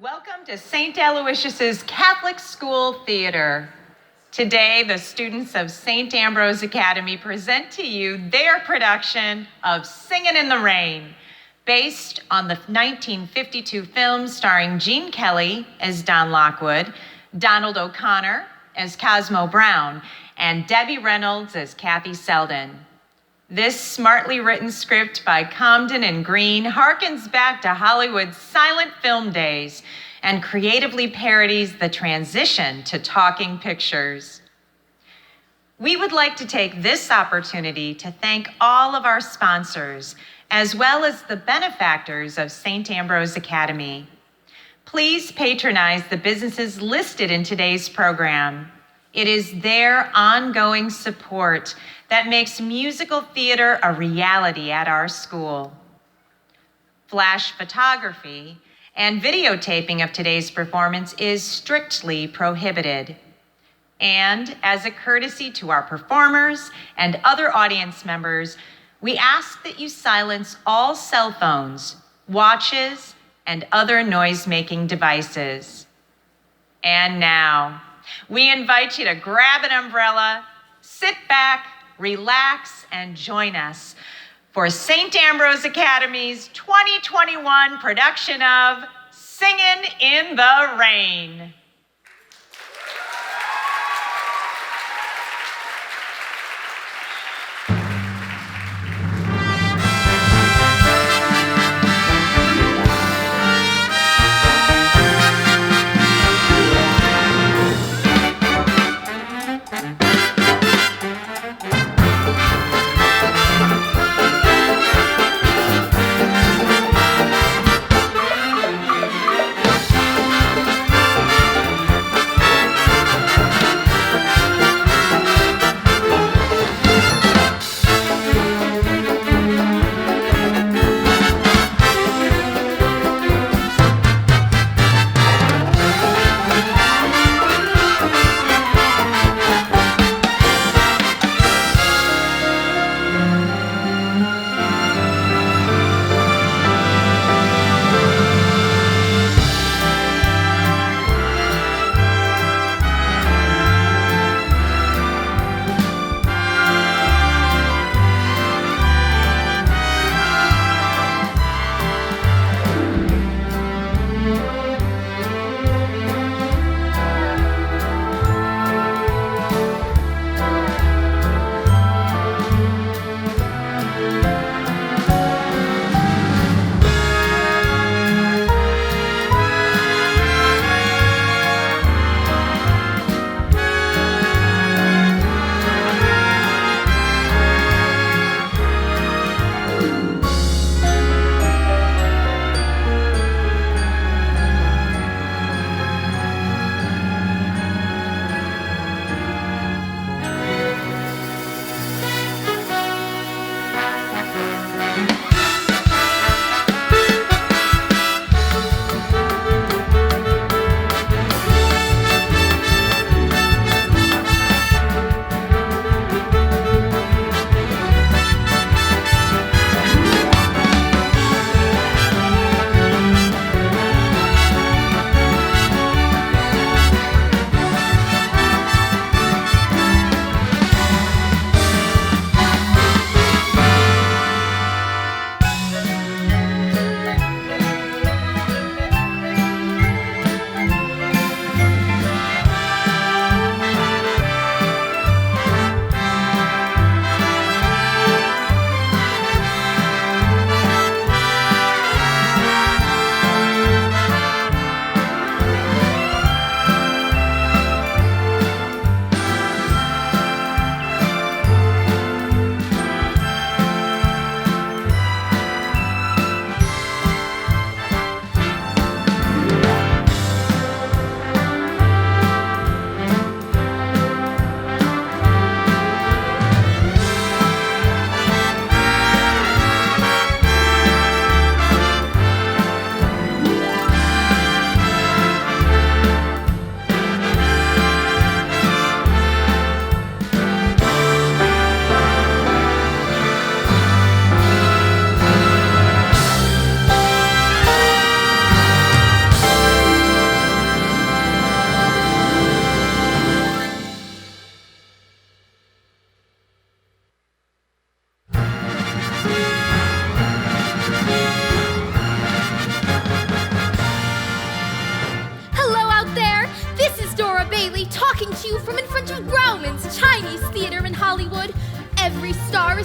Welcome to St. Aloysius's Catholic School Theater. Today, the students of St. Ambrose Academy present to you their production of Singin' in the Rain, based on the 1952 film starring Gene Kelly as Don Lockwood, Donald O'Connor as Cosmo Brown, and Debbie Reynolds as Kathy Selden. This smartly written script by Comden and Green harkens back to Hollywood's silent film days and creatively parodies the transition to talking pictures. We would like to take this opportunity to thank all of our sponsors, as well as the benefactors of St. Ambrose Academy. Please patronize the businesses listed in today's program. It is their ongoing support that makes musical theater a reality at our school. Flash photography and videotaping of today's performance is strictly prohibited. And as a courtesy to our performers and other audience members, we ask that you silence all cell phones, watches, and other noise-making devices. And now, we invite you to grab an umbrella, sit back, relax, and join us for St. Ambrose Academy's 2021 production of Singin' in the Rain.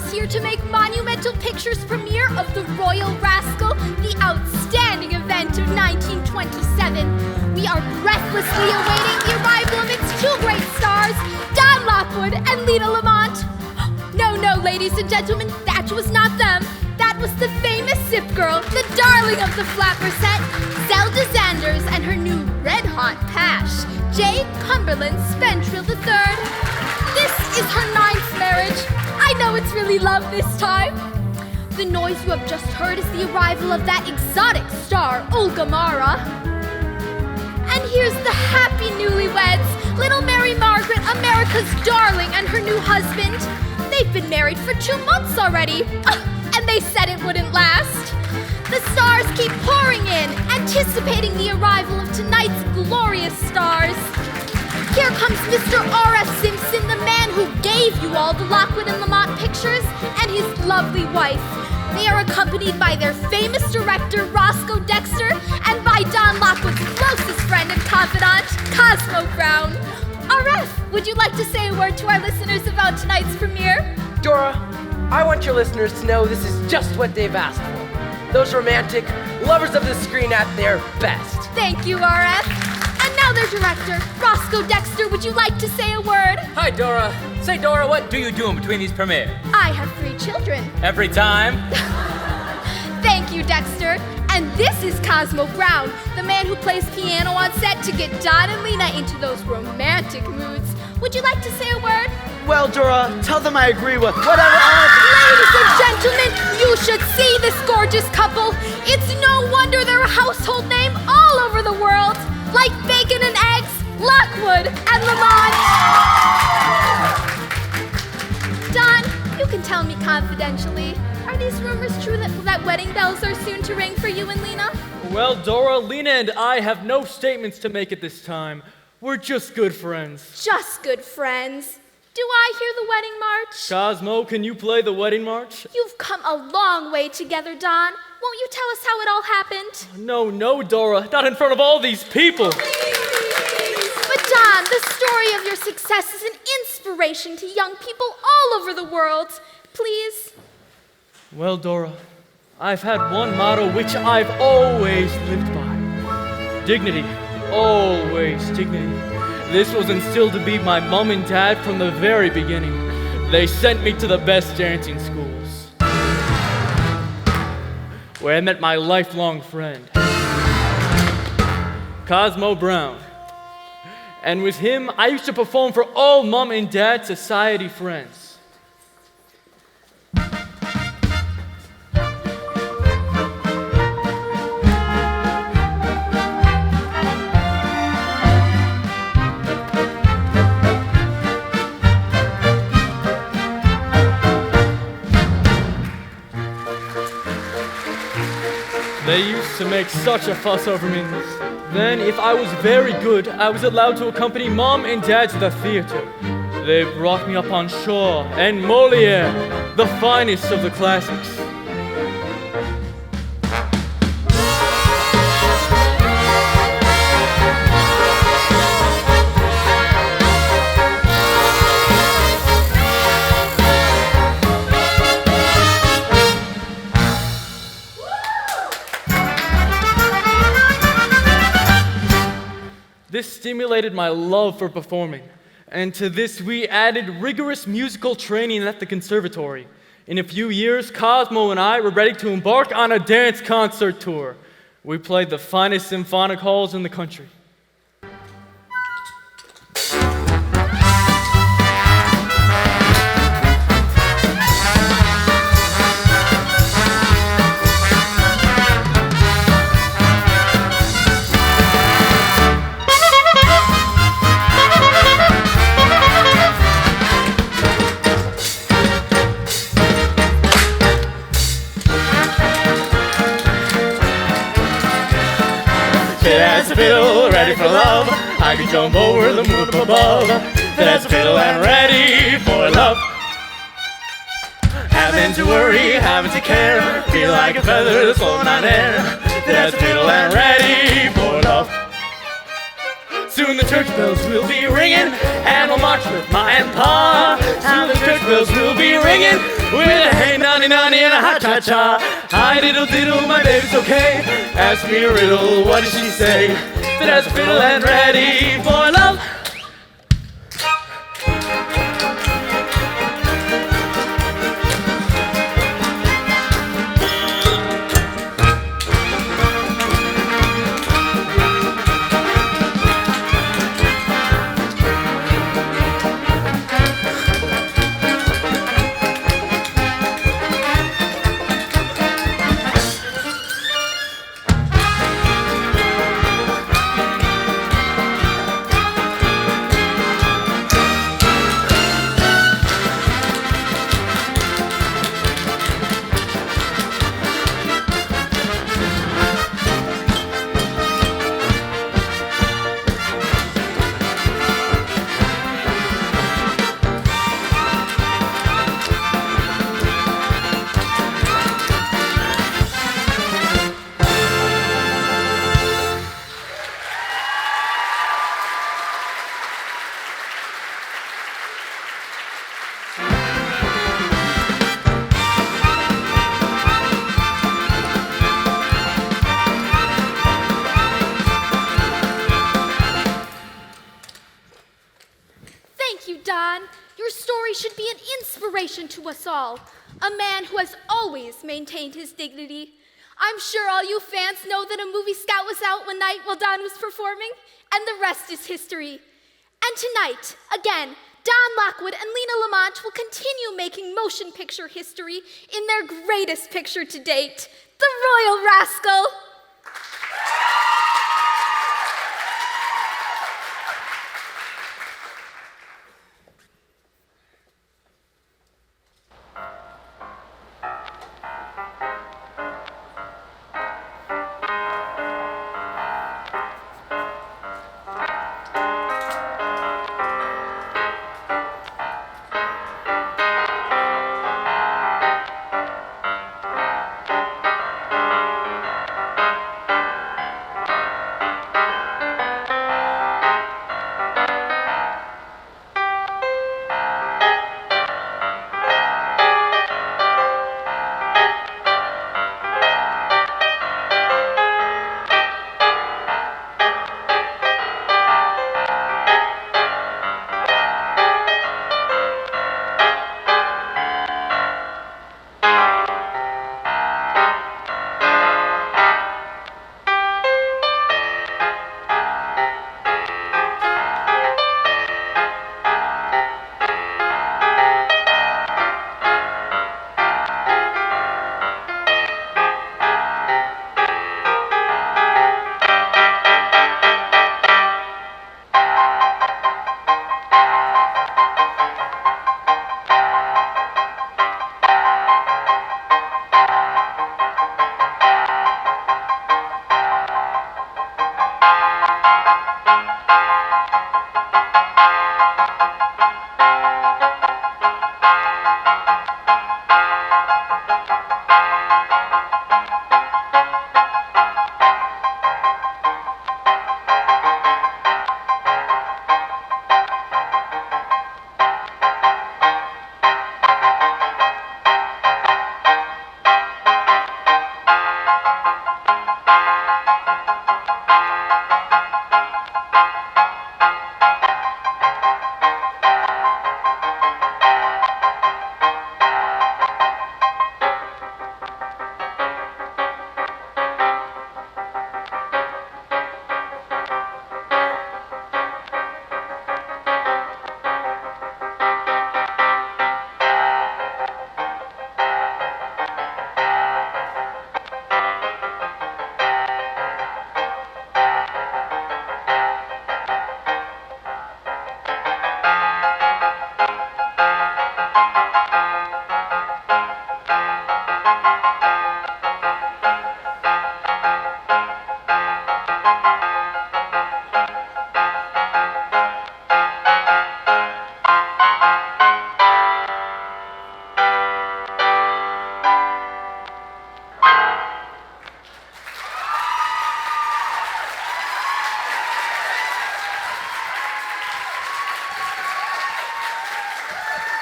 is here to make monumental pictures premiere of The Royal Rascal, the outstanding event of 1927. We are breathlessly awaiting the arrival of its two great stars, Don Lockwood and Lena Lamont. No, ladies and gentlemen, that was not them. That was the famous Zip Girl, the darling of the flapper set, Zelda Zanders, and her new red-hot pash, J. Cumberland Spentrill III. This is her 9th marriage. I know it's really love this time. The noise you have just heard is the arrival of that exotic star, Olga Mara. And here's the happy newlyweds, little Mary Margaret, America's darling, and her new husband. They've been married for 2 months already, and they said it wouldn't last. The stars keep pouring in, anticipating the arrival of tonight's glorious stars. Here comes Mr. R.F. Simpson, the man who gave you all the Lockwood and Lamont pictures, and his lovely wife. They are accompanied by their famous director, Roscoe Dexter, and by Don Lockwood's closest friend and confidant, Cosmo Brown. R.F., would you like to say a word to our listeners about tonight's premiere? Dora, I want your listeners to know this is just what they've asked for. Those romantic lovers of the screen at their best. Thank you, R.F. And now their director, Roscoe Dexter, would you like to say a word? Hi, Dora. Say, Dora, what do you do in between these premieres? I have 3 children. Every time? Thank you, Dexter. And this is Cosmo Brown, the man who plays piano on set to get Don and Lena into those romantic moods. Would you like to say a word? Well, Dora, tell them I agree with whatever Ladies and gentlemen, you should see this gorgeous couple. It's no wonder they're a household name all over the world. Like bacon and eggs, Lockwood and Lamont. Don, you can tell me confidentially. Are these rumors true that wedding bells are soon to ring for you and Lena? Well, Dora, Lena and I have no statements to make at this time. We're just good friends. Just good friends. Do I hear the wedding march? Cosmo, can you play the wedding march? You've come a long way together, Don. Won't you tell us how it all happened? No, Dora, not in front of all these people. But Don, the story of your success is an inspiration to young people all over the world. Please. Well, Dora, I've had one motto which I've always lived by. Dignity. Always dignity. This was instilled to be my mom and dad from the very beginning. They sent me to the best dancing schools, where I met my lifelong friend, Cosmo Brown. And with him, I used to perform for all mom and dad society friends. They used to make such a fuss over me. Then, if I was very good, I was allowed to accompany Mom and Dad to the theater. They brought me up on Shaw and Moliere, the finest of the classics. This stimulated my love for performing, and to this we added rigorous musical training at the conservatory. In a few years, Cosmo and I were ready to embark on a dance concert tour. We played the finest symphonic halls in the country. That's a fiddle, ready for love. I can jump over the moon up above. That's a fiddle and ready for love. Having to worry, having to care, feel like a feather that's floating on air. That's a fiddle and ready for love. Soon the church bells will be ringing, and we'll march with Ma and Pa. To the church bells will be ringing, with a hey nonny nonny and a ha cha cha. Hi diddle diddle, my baby's okay. Ask me a riddle, what does she say? That has a fiddle and ready for love. To us all, a man who has always maintained his dignity. I'm sure all you fans know that a movie scout was out one night while Don was performing, and the rest is history. And tonight, again, Don Lockwood and Lena Lamont will continue making motion picture history in their greatest picture to date, The Royal Rascal.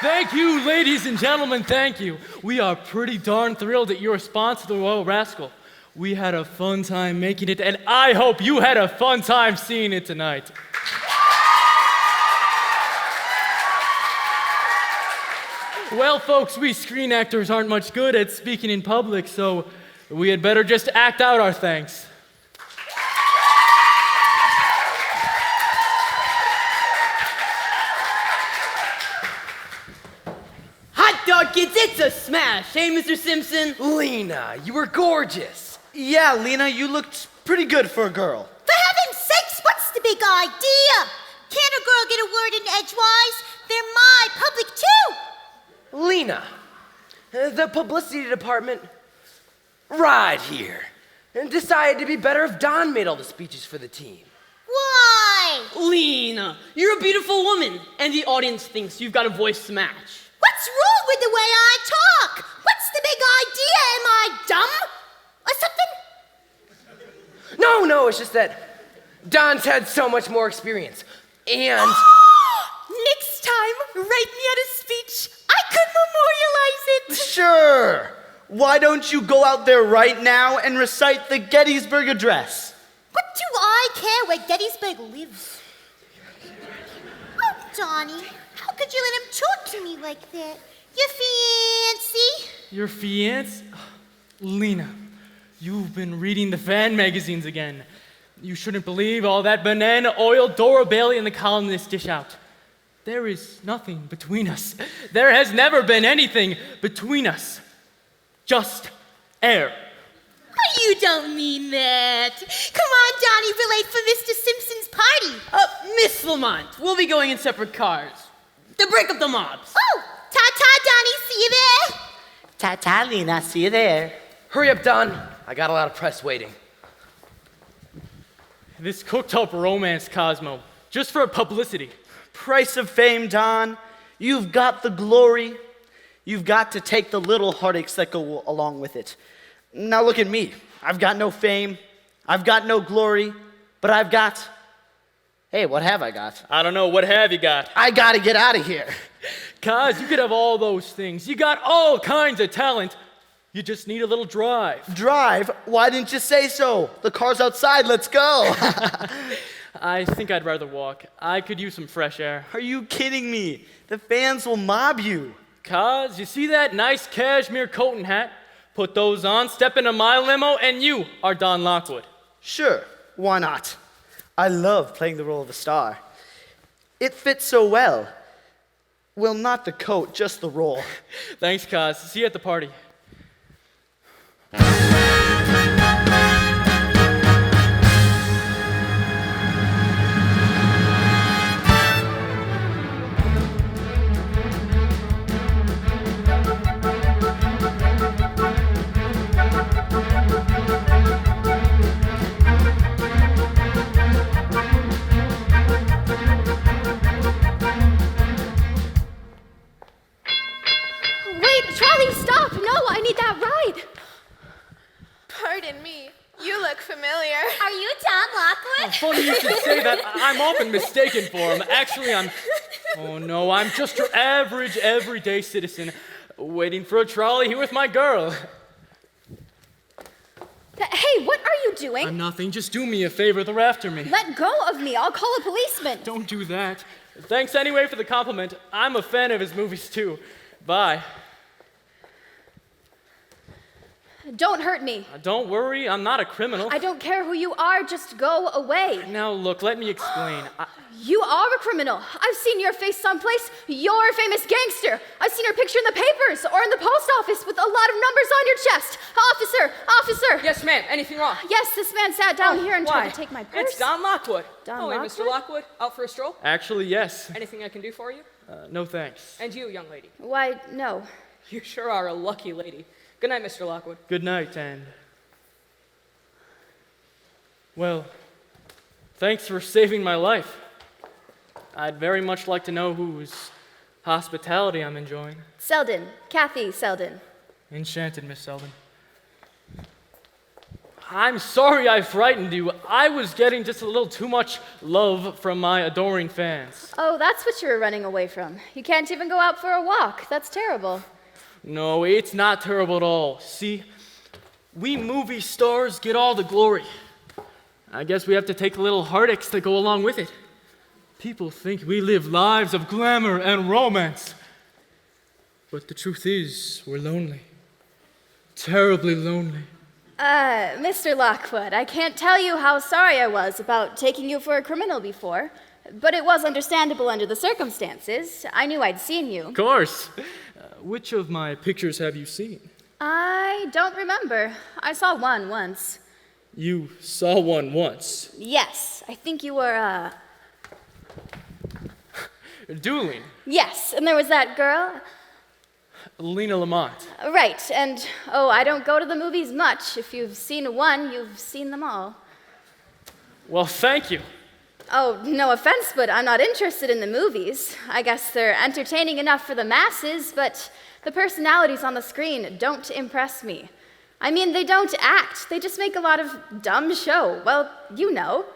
Thank you, ladies and gentlemen, thank you. We are pretty darn thrilled at your response to the Royal Rascal. We had a fun time making it, and I hope you had a fun time seeing it tonight. Well, folks, we screen actors aren't much good at speaking in public, so we had better just act out our thanks. Hot dog kids, it's a smash. Hey, Mr. Simpson. Lena, you were gorgeous. Yeah, Lena, you looked pretty good for a girl. For heaven's sakes, what's the big idea? Can't a girl get a word in edgewise? They're my public too. Lena, the publicity department, right here, and decided to be better if Don made all the speeches for the team. Why? Lena, you're a beautiful woman, and the audience thinks you've got a voice to match. What's wrong with the way I talk? What's the big idea? Am I dumb? Or something? No, it's just that Don's had so much more experience. And Next time, write me out a speech. I could memorialize it. Sure. Why don't you go out there right now and recite the Gettysburg Address? What do I care where Gettysburg lives? Oh, Donnie, how could you let him talk to me like that? You fancy? Your fiancé? Lena, you've been reading the fan magazines again. You shouldn't believe all that banana oil Dora Bailey and the columnists dish out. There is nothing between us. There has never been anything between us. Just air. Oh, you don't mean that. Come on, Donnie, we're late for Mr. Simpson's party. Miss Lamont, we'll be going in separate cars. To break up the mobs. Oh, ta-ta, Donnie, see you there. Ta-ta, Lena, see you there. hurry up, Don. I got a lot of press waiting. This cooked up romance, Cosmo, just for publicity. Price of fame, Don. You've got the glory. You've got to take the little heartaches that go along with it. Now look at me. I've got no fame. I've got no glory. But I've got... Hey, what have I got? I don't know, what have you got? I gotta get out of here. Cos, you could have all those things. You got all kinds of talent. You just need a little drive. Drive? Why didn't you say so? The car's outside, let's go. I think I'd rather walk. I could use some fresh air. Are you kidding me? The fans will mob you. Cos, you see that nice cashmere coat and hat? Put those on, step into my limo, and you are Don Lockwood. Sure, why not? I love playing the role of a star. It fits so well. Well, not the coat, just the role. Thanks, Cos. See you at the party. Charlie, stop! No, I need that ride. Pardon me. You look familiar. Are you Don Lockwood? Funny you should say that. I'm often mistaken for him. Actually, oh no, I'm just your average, everyday citizen waiting for a trolley here with my girl. Hey, what are you doing? I'm nothing. Just do me a favor. They're after me. Let go of me. I'll call a policeman. Don't do that. Thanks anyway for the compliment. I'm a fan of his movies too. Bye. Don't hurt me. Don't worry, I'm not a criminal. I don't care who you are, just go away. Now look, let me explain. You are a criminal. I've seen your face someplace. You're a famous gangster. I've seen your picture in the papers or in the post office with a lot of numbers on your chest. Officer! Yes, ma'am. Anything wrong? Yes, this man sat down here and Why? tried to take my purse. It's Don Lockwood. Don Hey, Mr. Lockwood? Lockwood, out for a stroll? Actually, yes. Anything I can do for you? No thanks. And you, young lady. Why, no. You sure are a lucky lady. Good night, Mr. Lockwood. Good night, and... Well, thanks for saving my life. I'd very much like to know whose hospitality I'm enjoying. Selden. Kathy Selden. Enchanted, Miss Selden. I'm sorry I frightened you. I was getting just a little too much love from my adoring fans. Oh, that's what you were running away from. You can't even go out for a walk. That's terrible. No, it's not terrible at all. See, we movie stars get all the glory. I guess we have to take a little heartaches that go along with it. People think we live lives of glamour and romance. But the truth is, we're lonely. Terribly lonely. Mr. Lockwood, I can't tell you how sorry I was about taking you for a criminal before, but it was understandable under the circumstances. I knew I'd seen you. Of course. Which of my pictures have you seen? I don't remember. I saw one once. You saw one once. Yes, I think you were, Dueling. Yes, and there was that girl. Lena Lamont. Right, and I don't go to the movies much. If you've seen one, you've seen them all. Well, thank you. Oh, no offense, but I'm not interested in the movies. I guess they're entertaining enough for the masses, but the personalities on the screen don't impress me. I mean, they don't act. They just make a lot of dumb show. Well, you know.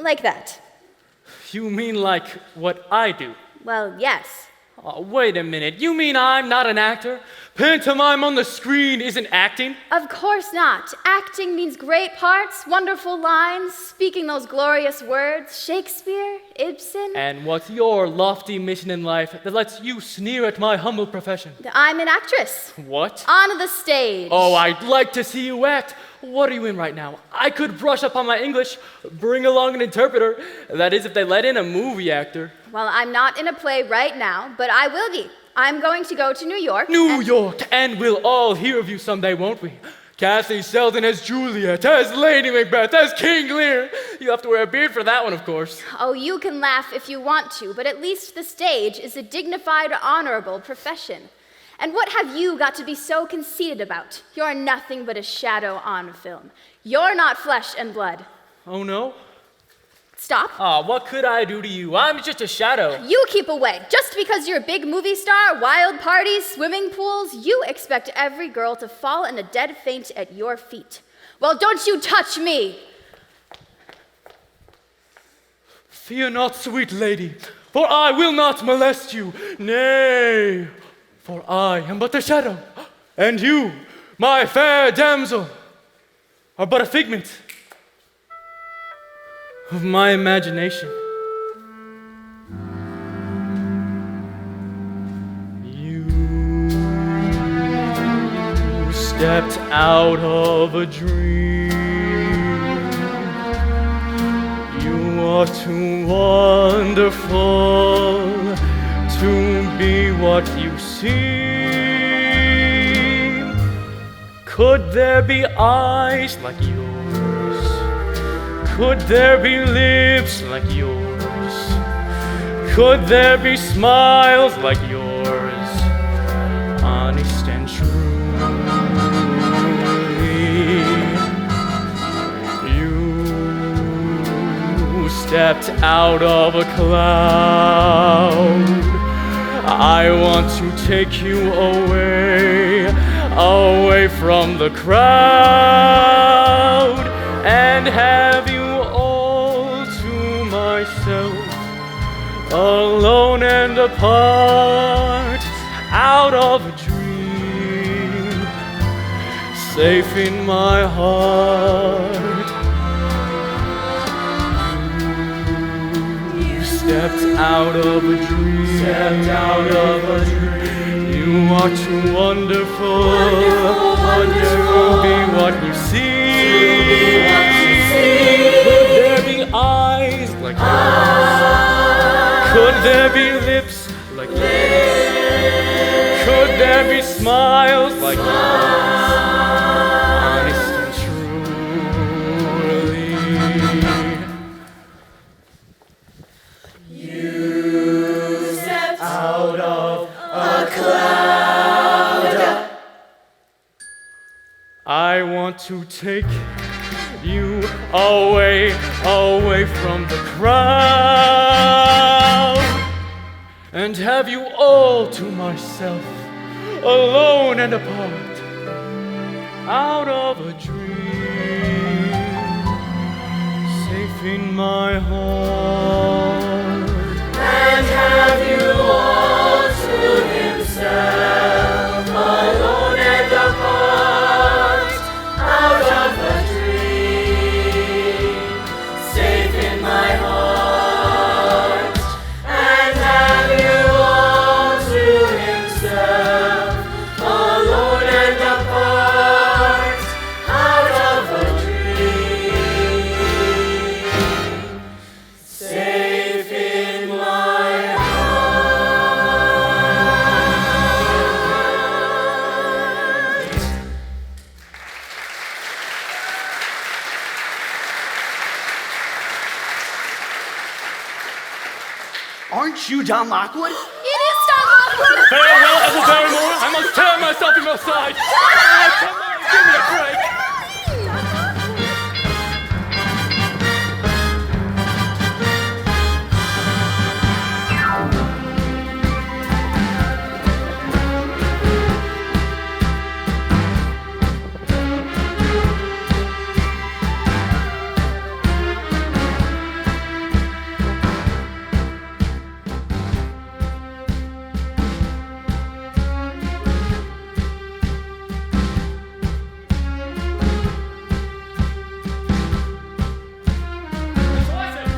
Like that. You mean like what I do? Well, yes. Oh, wait a minute. You mean I'm not an actor? Pantomime on the screen isn't acting? Of course not. Acting means great parts, wonderful lines, speaking those glorious words. Shakespeare, Ibsen. And what's your lofty mission in life that lets you sneer at my humble profession? I'm an actress. What? On the stage. Oh, I'd like to see you act. What are you in right now? I could brush up on my English, bring along an interpreter. That is, if they let in a movie actor. Well, I'm not in a play right now, but I will be. I'm going to go to New York. New York, and we'll all hear of you someday, won't we? Kathy Selden as Juliet, as Lady Macbeth, as King Lear. You have to wear a beard for that one, of course. Oh, you can laugh if you want to, but at least the stage is a dignified, honorable profession. And what have you got to be so conceited about? You're nothing but a shadow on film. You're not flesh and blood. Oh, no? Stop. What could I do to you? I'm just a shadow. You keep away. Just because you're a big movie star, wild parties, swimming pools, you expect every girl to fall in a dead faint at your feet. Well, don't you touch me. Fear not, sweet lady, for I will not molest you. Nay, for I am but a shadow, and you, my fair damsel, are but a figment of my imagination. You stepped out of a dream. You are too wonderful to be what you seem. Could there be eyes like yours? Could there be lips like yours? Could there be smiles like yours? Honest and truly, you stepped out of a cloud. I want to take you away, away from the crowd, and have you all to myself, alone and apart, out of a dream, safe in my heart. You stepped out of a dream, stepped out of a dream. You are too wonderful, wonderful, to be what you see. Could there be eyes like yours? Could there be lips like yours? Could there be smiles like yours? Honest and truly, you stepped out of a cloud. I want to take you away, away from the crowd, and have you all to myself, alone and apart, out of a dream, safe in my heart. And have you all to himself, alone and apart, out of a dream, safe in my heart. And have you all to himself, alone and apart, out of a dream, safe in my heart. Aren't you Don Lockwood? It is Don Lockwood! Farewell, Ethel Barrymore. I must tear myself in my side. Ah, come on, give me a break.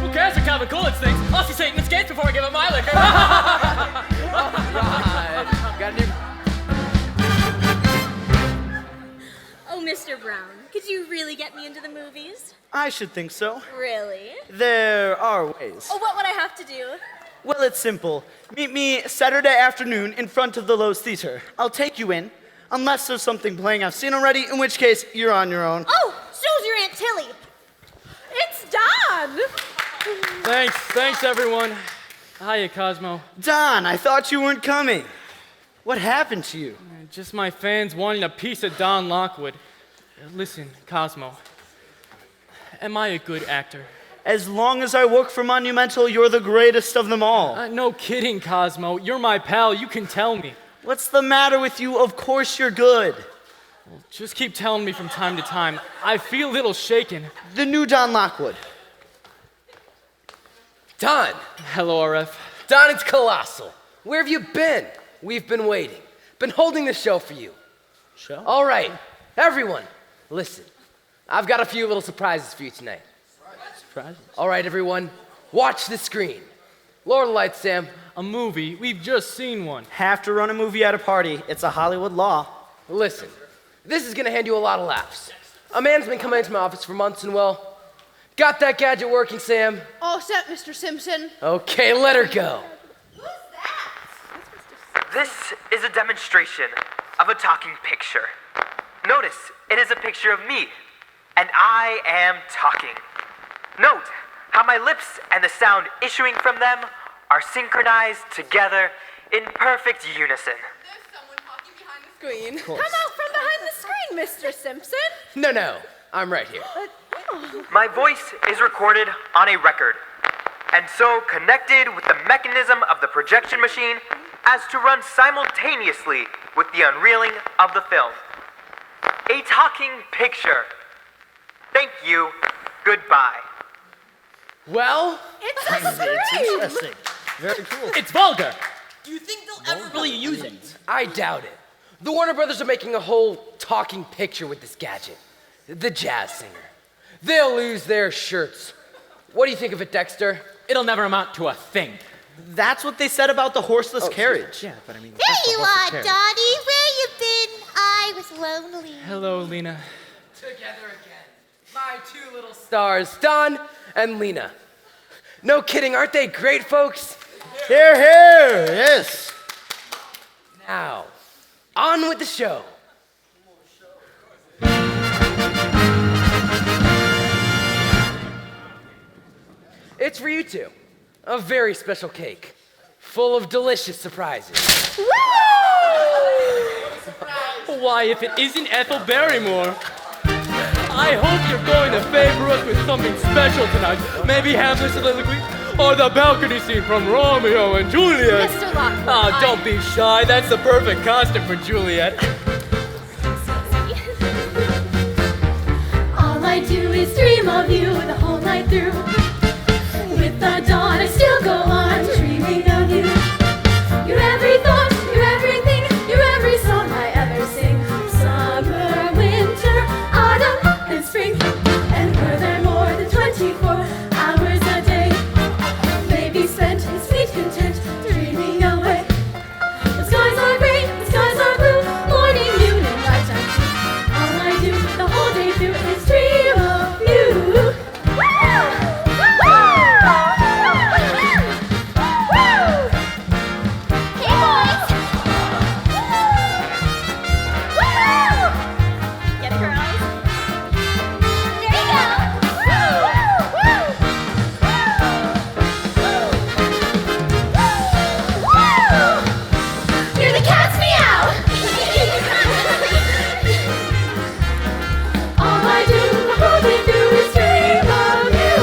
Who cares what Calvin Coolidge thinks? I'll see Satan in skates before I give him my liquor. Oh, Mr. Brown, could you really get me into the movies? I should think so. Really? There are ways. Oh, what would I have to do? Well, it's simple. Meet me Saturday afternoon in front of the Lowe's Theater. I'll take you in, unless there's something playing I've seen already, in which case you're on your own. Oh, so's your Aunt Tilly. It's Don! Thanks everyone. Hiya, Cosmo. Don, I thought you weren't coming. What happened to you? Just my fans wanting a piece of Don Lockwood. Listen, Cosmo. Am I a good actor? As long as I work for Monumental, you're the greatest of them all. No kidding, Cosmo. You're my pal. You can tell me. What's the matter with you? Of course you're good. Just keep telling me from time to time. I feel a little shaken. The new Don Lockwood. Don! Hello, RF. Don, it's colossal. Where have you been? We've been waiting. Been holding the show for you. Show? All right, everyone, listen. I've got a few little surprises for you tonight. Surprises? All right, everyone, watch the screen. Lower the lights, Sam. A movie? We've just seen one. Have to run a movie at a party. It's a Hollywood law. Listen, this is gonna hand you a lot of laughs. A man's been coming into my office for months and, well, got that gadget working, Sam? All set, Mr. Simpson. Okay, let her go. This is a demonstration of a talking picture. Notice, it is a picture of me, and I am talking. Note how my lips and the sound issuing from them are synchronized together in perfect unison. There's someone talking behind the screen. Come out from behind the screen, Mr. Simpson. No, I'm right here. My voice is recorded on a record, and so connected with the mechanism of the projection machine as to run simultaneously with the unreeling of the film. A talking picture. Thank you. Goodbye. Well, It's a It's scream. interesting. Very cool. It's vulgar. Do you think they'll ever really use it? I doubt it. The Warner Brothers are making a whole talking picture with this gadget. The jazz singer. They'll lose their shirts. What do you think of it, Dexter? It'll never amount to a thing. That's what they said about the horseless carriage. Yeah, but I mean, There you are, Dottie. Where you been? I was lonely. Hello, Lena. Together again. My two little stars, Don and Lena. No kidding, aren't they great, folks? Here, here, yes. Now, on with the show. It's for you two. A very special cake, full of delicious surprises. Why, if it isn't Ethel Barrymore, I hope you're going to favor us with something special tonight. Maybe Hamlet's soliloquy or the balcony scene from Romeo and Juliet. Mr. Lockwood. Ah, don't be shy. That's the perfect costume for Juliet. night through. With the dawn, I still go on dreaming of you. You're every thought, you're everything, you're every song I ever sing. Summer, winter, autumn, and spring. And were there more than 24 hours a day? Maybe spent in sweet content, dreaming away. The skies are gray, the skies are blue, morning, noon, and nighttime too. All I do the whole day through is dream of you. Hey boys! Get it, girls? There you go! You're the cat's meow! All I do the whole day through is dream of you.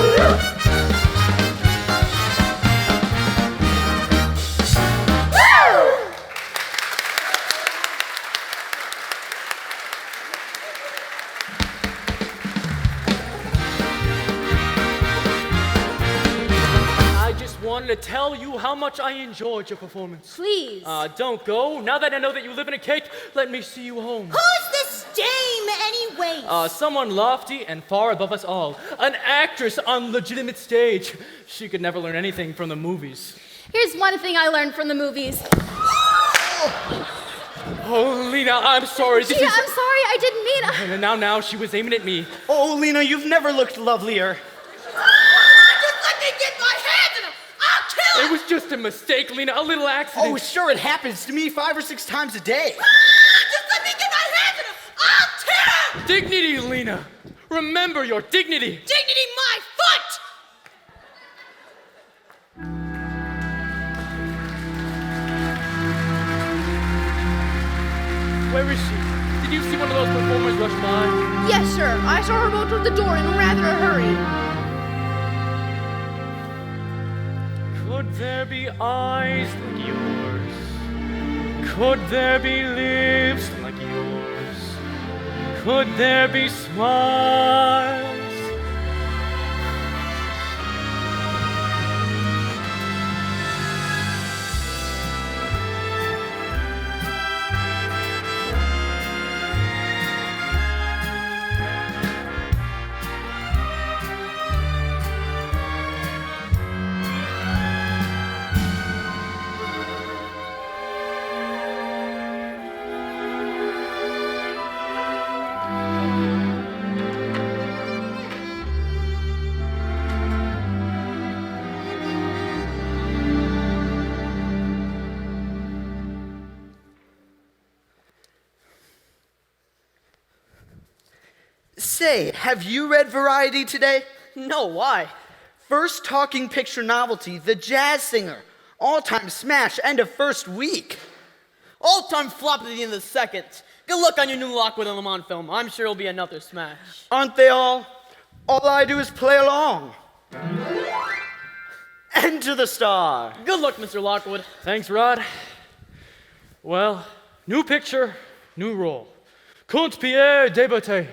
Woo! I just wanted to tell you how much I enjoyed your performance. Please. Don't go. Now that I know that you live in a cake, let me see you home. Who's this dame, anyways? Someone lofty and far above us all. An actress on legitimate stage. She could never learn anything from the movies. Here's one thing I learned from the movies. Oh, Lena, I'm sorry. Gee, I'm sorry, I didn't mean. Now, she was aiming at me. Oh, Lena, you've never looked lovelier. Just let me get my hands in him! I'll kill him! It was just a mistake, Lena, a little accident. Oh, sure, it happens to me 5 or 6 times a day. Just let me get my hands in him! I'll tear him! Dignity, Lena. Remember your dignity. Dignity my foot! Where is she? Did you see one of those performers rush by? Yes, sir. I saw her go toward the door in rather a hurry. Could there be eyes like yours? Could there be lips like yours? Could there be smiles? Say, have you read Variety today? No, why? First talking picture novelty, The Jazz Singer. All-time smash, end of first week. All-time flop at the end of the second. Good luck on your new Lockwood and Lamont film. I'm sure it'll be another smash. Aren't they all? All I do is play along. Enter the star. Good luck, Mr. Lockwood. Thanks, Rod. Well, new picture, new role. Comte Pierre Desbateaux,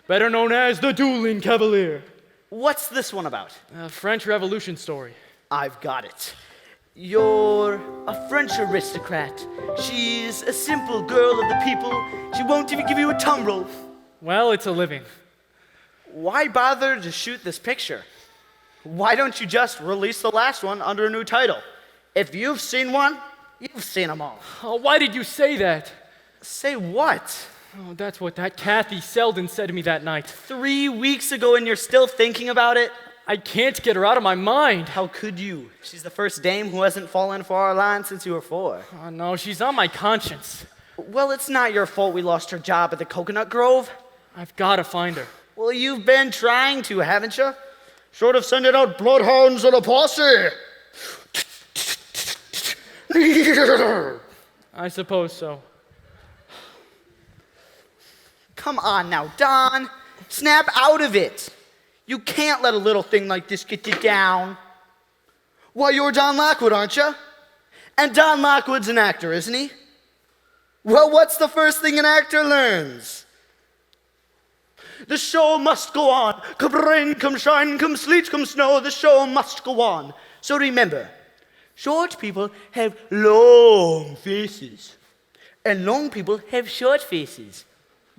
better known as the Dueling Cavalier. What's this one about? A French Revolution story. I've got it. You're a French aristocrat. She's a simple girl of the people. She won't even give you a tumbrel. Well, it's a living. Why bother to shoot this picture? Why don't you just release the last one under a new title? If you've seen one, you've seen them all. Oh, why did you say that? Say what? Oh, that's what that Kathy Selden said to me that night. 3 weeks ago and you're still thinking about it? I can't get her out of my mind. How could you? She's the first dame who hasn't fallen for our line since you were 4. Oh, no, she's on my conscience. Well, it's not your fault we lost her job at the Coconut Grove. I've got to find her. Well, you've been trying to, haven't you? Short of sending out bloodhounds and a posse. I suppose so. Come on now, Don. Snap out of it. You can't let a little thing like this get you down. Why, you're Don Lockwood, aren't you? And Don Lockwood's an actor, isn't he? Well, what's the first thing an actor learns? The show must go on. Come rain, come shine, come sleet, come snow, the show must go on. So remember, short people have long faces, and long people have short faces.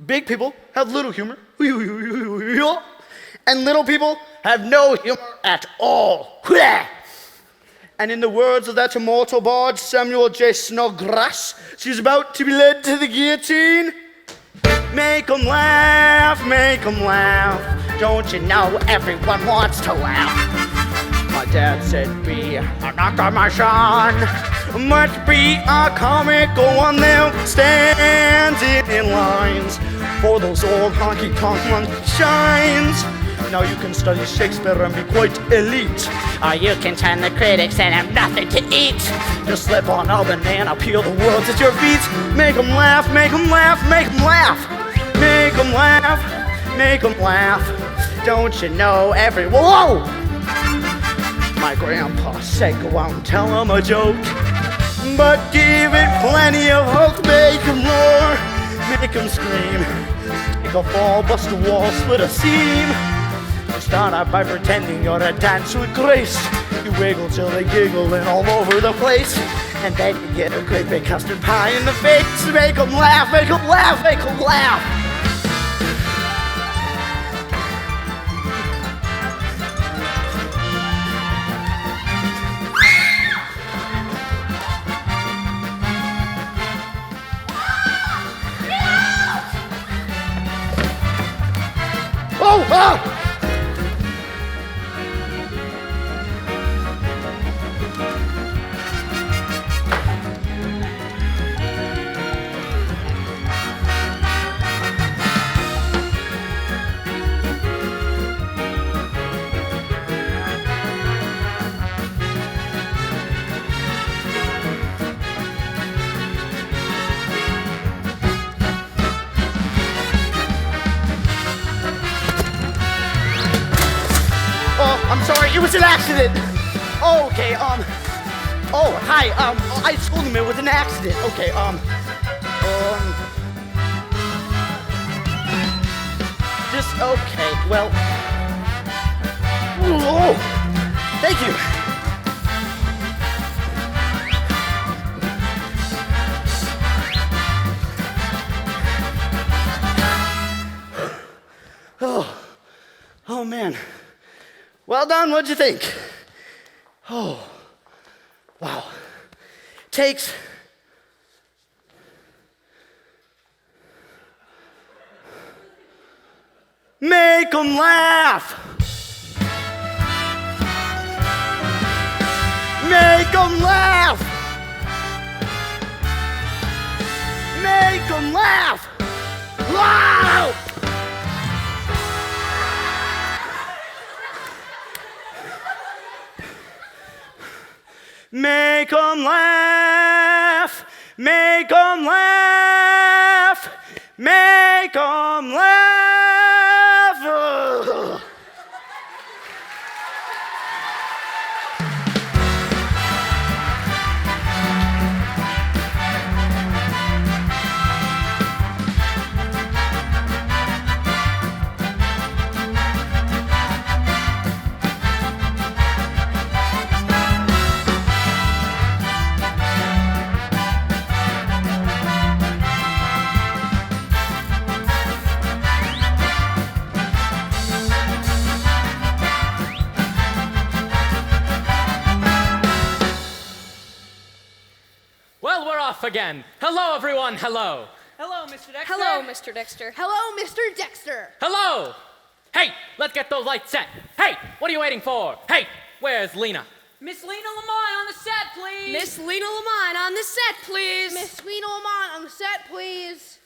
Big people have little humor, and little people have no humor at all. And in the words of that immortal bard, Samuel J. Snodgrass, she's about to be led to the guillotine. Make 'em laugh, make 'em laugh. Don't you know everyone wants to laugh? My dad said, be a knocker, my son. Must be a comical one that stands in lines for those old honky-tonk shines. Now you can study Shakespeare and be quite elite. Or you can turn the critics and have nothing to eat. Just slip on a banana, peel the world at your feet. Make 'em laugh, make 'em laugh, make 'em laugh. Make 'em laugh, make 'em laugh. Don't you know everyone? Whoa! My grandpa said go out and tell 'em a joke. But give it plenty of hope. Make 'em roar, make 'em scream. Make a fall, bust a wall, split a seam. Start out by pretending you're a dance with grace. You wiggle till they giggle and all over the place. And then you get a great big custard pie in the face. Make 'em laugh, make 'em laugh, make 'em laugh. Oh, ah! I'm sorry, it was an accident. Okay, oh, hi, I told him it was an accident. Okay, just, okay, well, oh, thank you. Oh man. Well done, what'd you think? Oh, wow. Takes. Make 'em laugh. Make 'em laugh. Make 'em laugh. Wow! Make 'em laugh, make 'em laugh, make 'em laugh. Ugh. Well, we're off again. Hello, everyone. Hello. Hello, Mr. Dexter. Hello, Mr. Dexter. Hello, Mr. Dexter. Hello. Hey, let's get those lights set. Hey, what are you waiting for? Hey, where's Lena? Miss Lena Lamont on the set, please. Miss Lena Lamont on the set, please. Miss Lena Lamont on the set, please.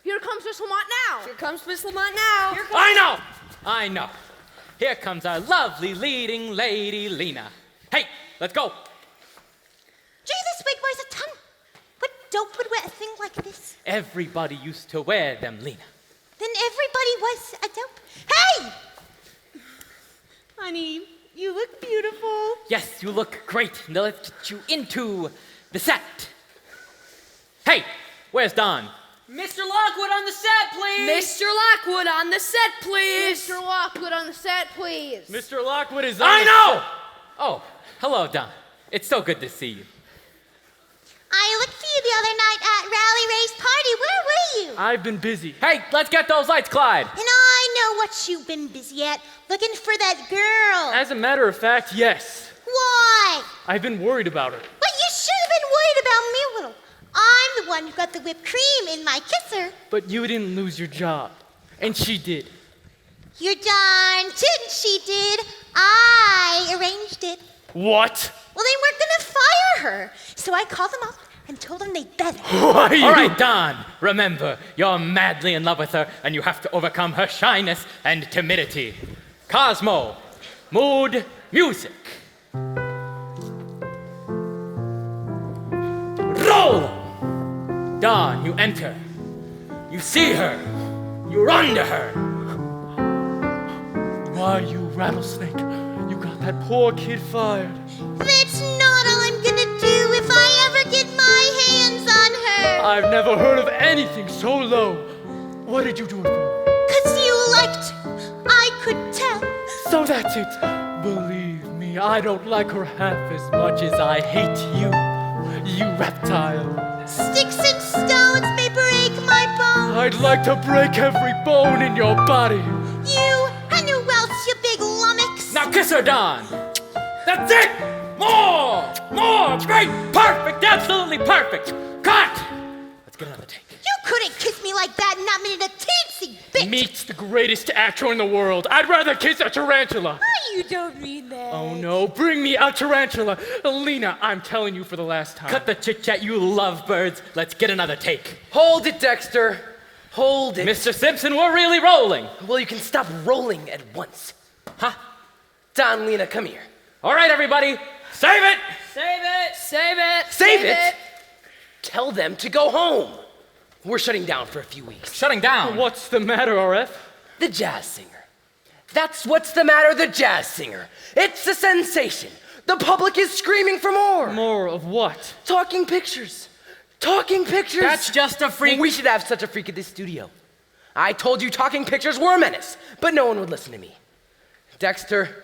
Here comes Miss Lamont now. Here comes Miss Lamont now. Here comes I know. Here comes our lovely leading lady, Lena. Hey, let's go. Jesus, wait, where's a tongue? What dope would wear a thing like this? Everybody used to wear them, Lena. Then everybody was a dope. Hey! Honey, you look beautiful. Yes, you look great. Now let's get you into the set. Hey, where's Don? Mr. Lockwood on the set, please. Mr. Lockwood on the set, please. Mr. Lockwood on the set, please. Mr. Lockwood is on I the know! set. Oh, hello, Don. It's so good to see you. I looked for you the other night at Rally Ray's party. Where were you? I've been busy. Hey, let's get those lights, Clyde. And I know what you've been busy at, looking for that girl. As a matter of fact, yes. Why? I've been worried about her. Well, you should have been worried about me a little. I'm the one who got the whipped cream in my kisser. But you didn't lose your job. And she did. You're darn tootin' she did. I arranged it. What? Well, they weren't gonna fire her. So I called them up and told them they'd better. All right, Don. Remember, you're madly in love with her, and you have to overcome her shyness and timidity. Cosmo, mood, music. Roll! Don, you enter. You see her. You run to her. Why, you rattlesnake? You got that poor kid fired. That's not all I'm gonna do if I ever get my hands on her. I've never heard of anything so low. What did you do it for? 'Cause you liked her. I could tell. So that's it. Believe me, I don't like her half as much as I hate you. You reptile. Sticks and stones may break my bones. I'd like to break every bone in your body. You and who else, you big lummox? Now kiss her, Don. That's it! More! More! Great! Perfect! Absolutely perfect! Cut! Let's get another take. You couldn't kiss me like that and not mean it a teensy bit. Meet's the greatest actor in the world. I'd rather kiss a tarantula. Oh, you don't mean that. Oh no, bring me a tarantula. Lena, I'm telling you for the last time. Cut the chit-chat, you lovebirds. Let's get another take. Hold it, Dexter. Hold it. Mr. Simpson, we're really rolling. Well, you can stop rolling at once. Huh? Don, Lena, come here. All right, everybody. Save it! Save it. Save it. Save it? Tell them to go home. We're shutting down for a few weeks. Shutting down. What's the matter, RF? The jazz singer. That's what's the matter, the jazz singer. It's a sensation. The public is screaming for more. More of what? Talking pictures. Talking pictures. That's just a freak. We should have such a freak at this studio. I told you talking pictures were a menace, but no one would listen to me. Dexter,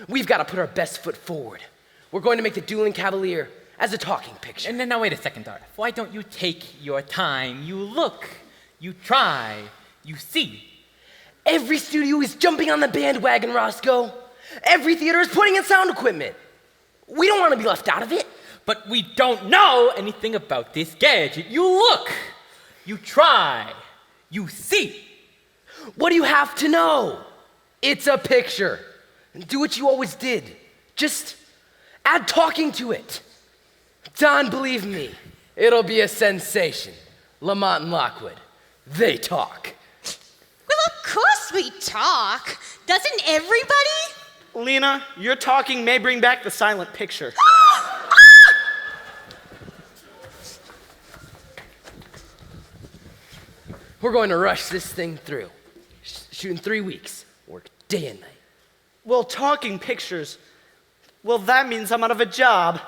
we've got to put our best foot forward. We're going to make the Dueling Cavalier as a talking picture. And then now wait a second, RF. Why don't you take your time? You look, you try, you see. Every studio is jumping on the bandwagon, Roscoe. Every theater is putting in sound equipment. We don't want to be left out of it. But we don't know anything about this gadget. You look, you try, you see. What do you have to know? It's a picture. Do what you always did. Just add talking to it. Don, believe me, it'll be a sensation. Lamont and Lockwood, they talk. Well, of course we talk. Doesn't everybody? Lena, your talking may bring back the silent picture. We're going to rush this thing through. Shoot in 3 weeks. Work day and night. Well, talking pictures. Well, that means I'm out of a job.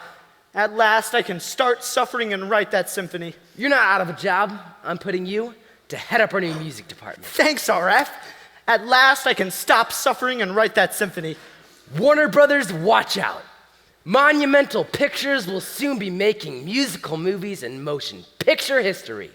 At last, I can start suffering and write that symphony. You're not out of a job. I'm putting you to head up our new music department. Thanks, RF. At last, I can stop suffering and write that symphony. Warner Brothers, watch out. Monumental Pictures will soon be making musical movies and motion picture history.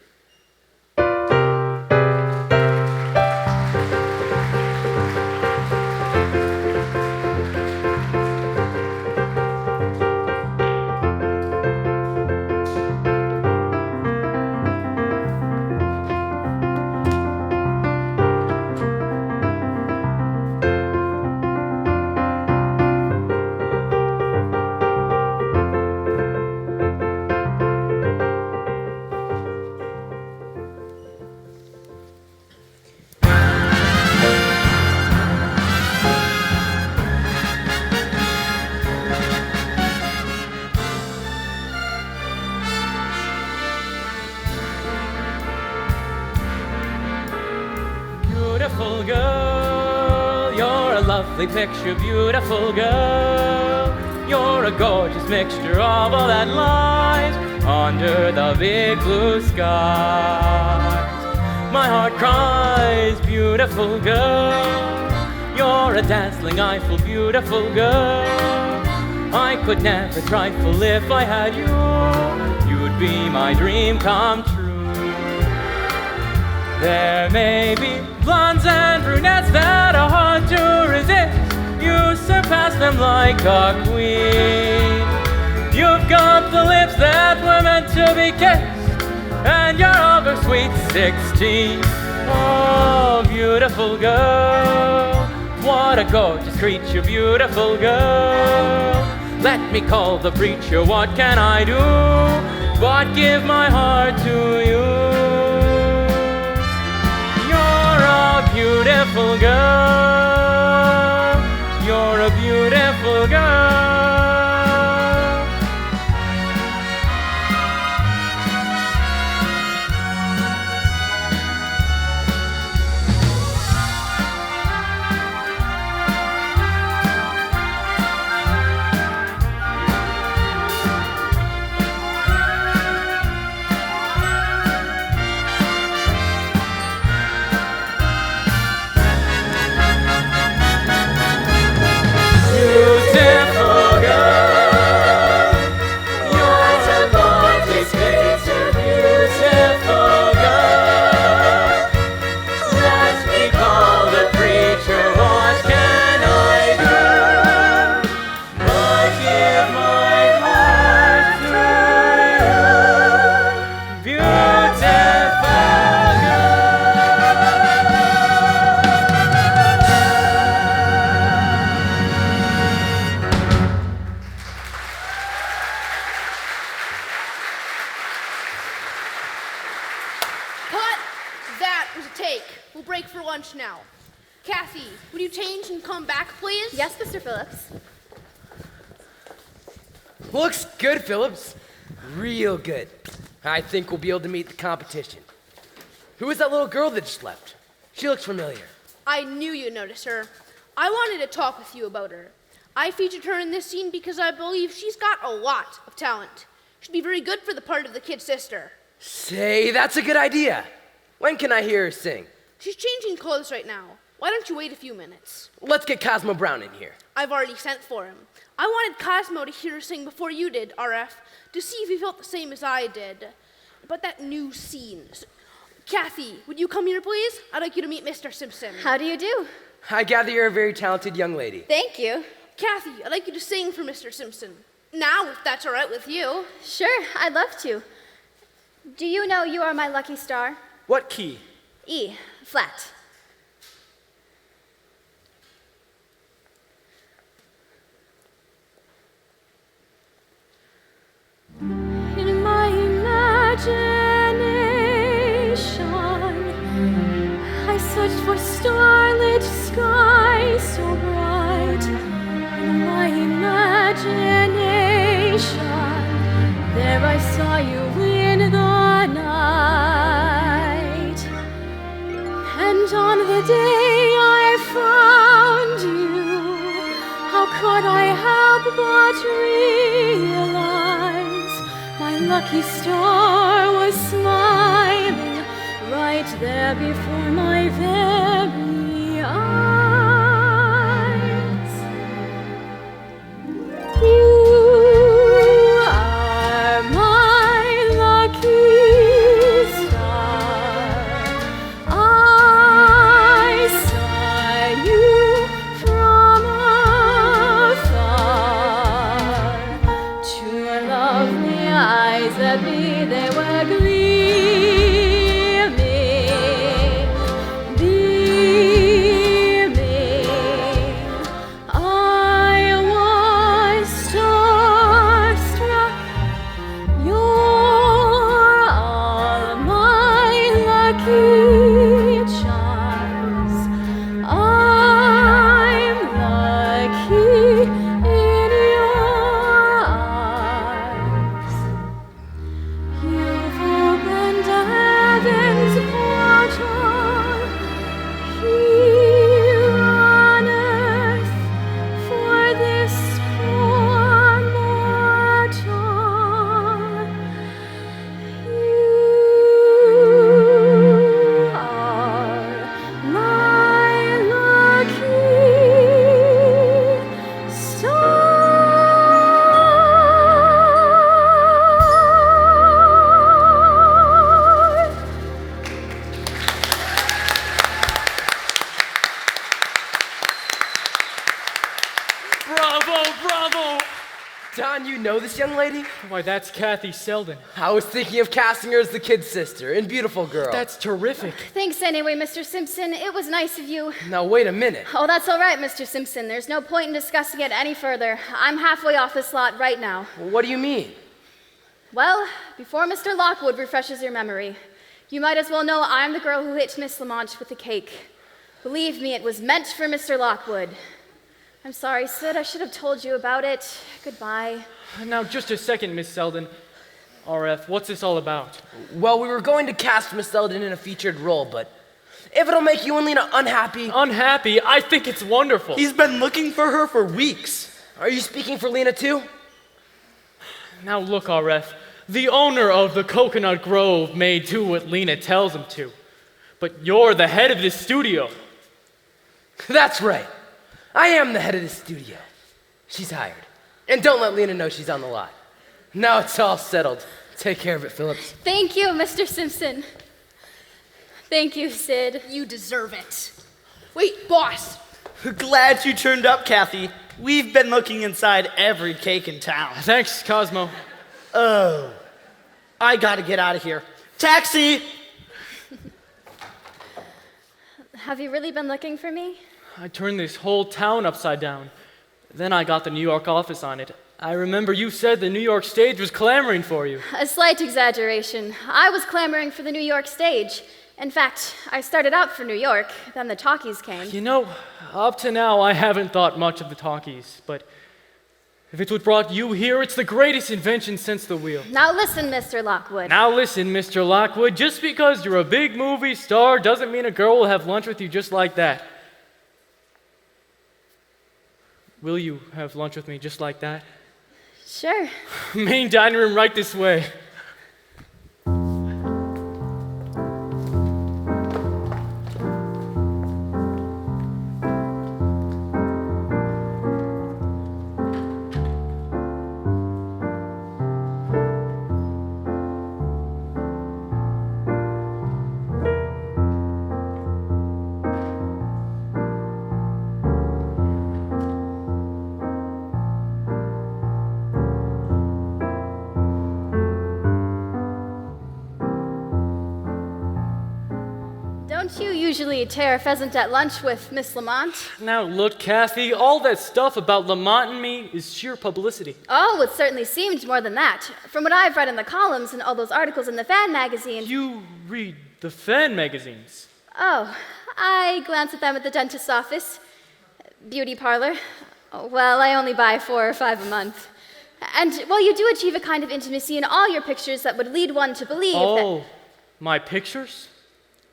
Beautiful girl, you're a lovely picture, beautiful girl. You're a gorgeous mixture of all that lies. under the big blue skies. My heart cries, beautiful girl, you're a dazzling, eyeful, beautiful girl. I could never trifle if I had you. You'd be my dream come true. There may be blondes and brunettes that are hard to resist. You surpass them like a queen. You've got the lips that were meant to be kissed, and you're over sweet 16. Oh, beautiful girl, what a gorgeous creature, beautiful girl. Let me call the preacher, what can I do but give my heart to you? You're a beautiful girl, you're a beautiful girl. Yes, Mr. Phillips. Looks good, Phillips. Real good. I think we'll be able to meet the competition. Who is that little girl that just left? She looks familiar. I knew you'd notice her. I wanted to talk with you about her. I featured her in this scene because I believe she's got a lot of talent. She'd be very good for the part of the kid sister. Say, that's a good idea. When can I hear her sing? She's changing clothes right now. Why don't you wait a few minutes? Let's get Cosmo Brown in here. I've already sent for him. I wanted Cosmo to hear her sing before you did, RF, to see if he felt the same as I did. But that new scene. Kathy, would you come here, please? I'd like you to meet Mr. Simpson. How do you do? I gather you're a very talented young lady. Thank you. Kathy, I'd like you to sing for Mr. Simpson. Now, if that's all right with you. Sure, I'd love to. Do you know you are my lucky star? What key? E, flat. In my imagination, I searched for starlit skies so bright. In my imagination, there I saw you in the night. And on the day I found you, how could I help but realize my lucky star was smiling right there before my very eyes. You are my lucky star. I saw you from afar. Two lovely eyes at me, they were gleaming, beaming. Bravo, bravo! Don, you know this young lady? Why, that's Kathy Selden. I was thinking of casting her as the kid's sister in Beautiful Girl. That's terrific. Thanks anyway, Mr. Simpson. It was nice of you. Now, wait a minute. Oh, that's all right, Mr. Simpson. There's no point in discussing it any further. I'm halfway off this lot right now. What do you mean? Well, before Mr. Lockwood refreshes your memory, you might as well know I'm the girl who hit Miss Lamont with the cake. Believe me, it was meant for Mr. Lockwood. I'm sorry, Sid. I should have told you about it. Goodbye. Now, just a second, Miss Selden. RF, what's this all about? Well, we were going to cast Miss Selden in a featured role, but if it'll make you and Lena unhappy... Unhappy? I think it's wonderful. He's been looking for her for weeks. Are you speaking for Lena too? Now look, RF. The owner of the Coconut Grove may do what Lena tells him to. But you're the head of this studio. That's right. I am the head of the studio. She's hired. And don't let Lena know she's on the lot. Now it's all settled. Take care of it, Phillips. Thank you, Mr. Simpson. Thank you, Sid. You deserve it. Wait, boss. Glad you turned up, Kathy. We've been looking inside every cake in town. Thanks, Cosmo. Oh, I gotta get out of here. Taxi! Have you really been looking for me? I turned this whole town upside down. Then I got the New York office on it. I remember you said the New York stage was clamoring for you. A slight exaggeration. I was clamoring for the New York stage. In fact, I started out for New York, then the talkies came. You know, up to now I haven't thought much of the talkies, but if it's what brought you here, it's the greatest invention since the wheel. Now listen, Mr. Lockwood. Now listen, Mr. Lockwood, just because you're a big movie star doesn't mean a girl will have lunch with you just like that. Will you have lunch with me just like that? Sure. Main dining room right this way. Don't you usually tear a pheasant at lunch with Miss Lamont? Now look, Kathy, all that stuff about Lamont and me is sheer publicity. Oh, it certainly seemed more than that. From what I've read in the columns and all those articles in the fan magazine. You read the fan magazines? Oh, I glance at them at the dentist's office. Beauty parlor. Well, I only buy 4 or 5 a month. And, well, you do achieve a kind of intimacy in all your pictures that would lead one to believe that... My pictures?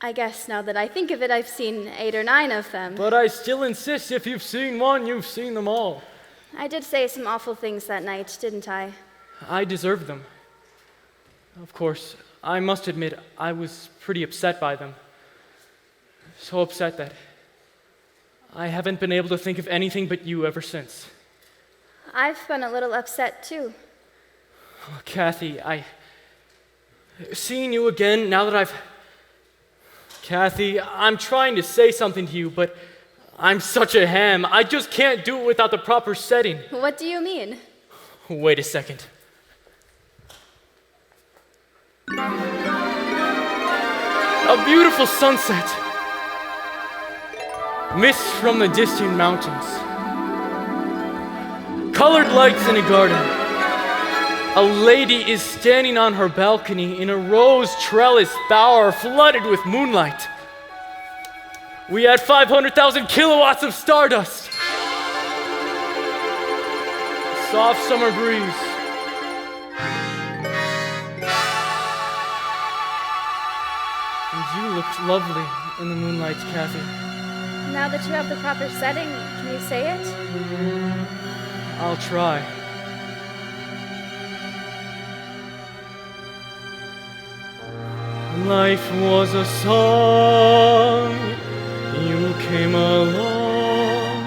I guess now that I think of it, I've seen 8 or 9 of them. But I still insist if you've seen one, you've seen them all. I did say some awful things that night, didn't I? I deserved them. Of course, I must admit, I was pretty upset by them. So upset that I haven't been able to think of anything but you ever since. I've been a little upset, too. Oh, Kathy, seeing you again now that I've... Kathy, I'm trying to say something to you, but I'm such a ham. I just can't do it without the proper setting. What do you mean? Wait a second. A beautiful sunset. Mist from the distant mountains. Colored lights in a garden. A lady is standing on her balcony in a rose trellis bower flooded with moonlight. We had 500,000 kilowatts of stardust. Soft summer breeze. And you looked lovely in the moonlight, Kathy. Now that you have the proper setting, can you say it? I'll try. Life was a song, you came along,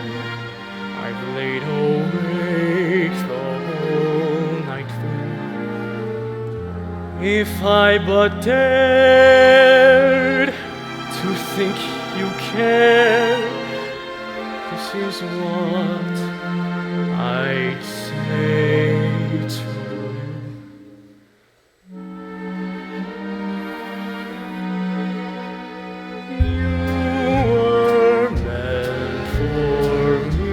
I've laid awake the whole night through. If I but dared to think you cared, this is what I'd say to you, you were meant for me,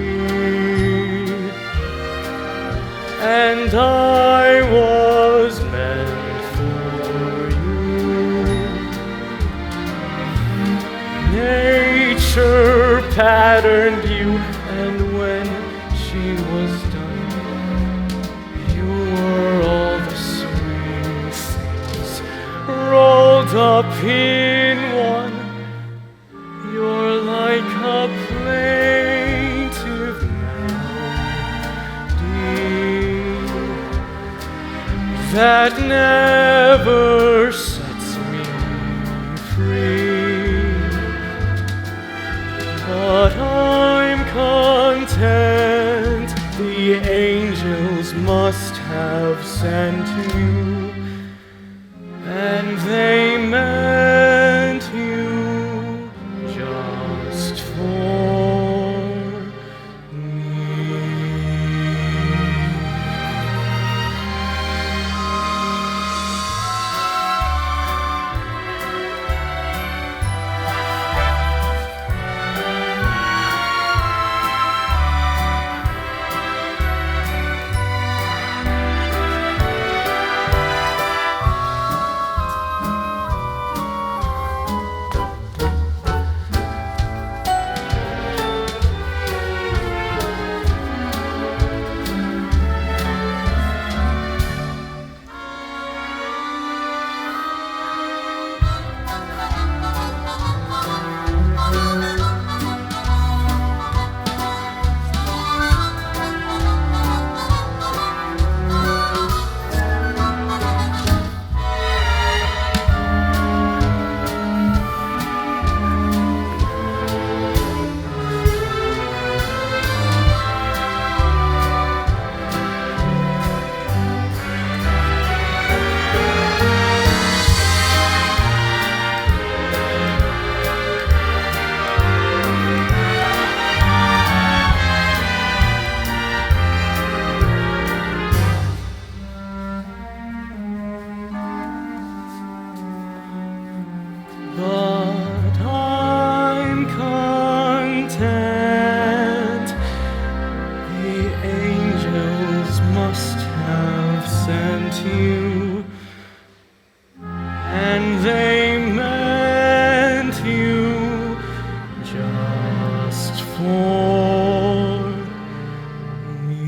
and I was meant for you. Nature patterned you, and when she was done, you were all the sweet things rolled up in one. You're like a plaintive melody that never sets me free. But I'm content, the angels must have sent you, and they meant you just for me. But I'm content, the angels must have sent you, and they meant you just for me.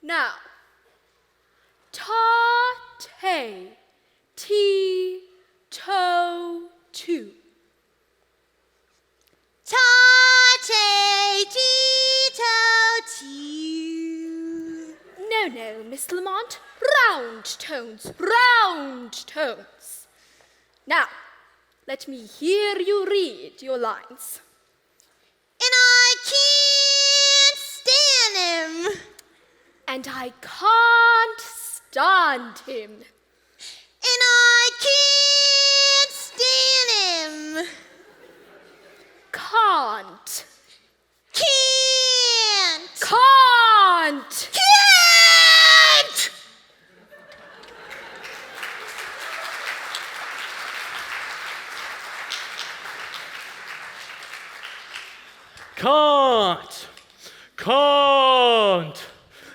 Now, ta-te, ti-to-tu. Ta-te-ti-to-tu. No, Miss Lamont. Round tones, round tones. Now, let me hear you read your lines. And I can't stand him. And I can't stand him. And I can't stand him. Can't. Can't. Can't.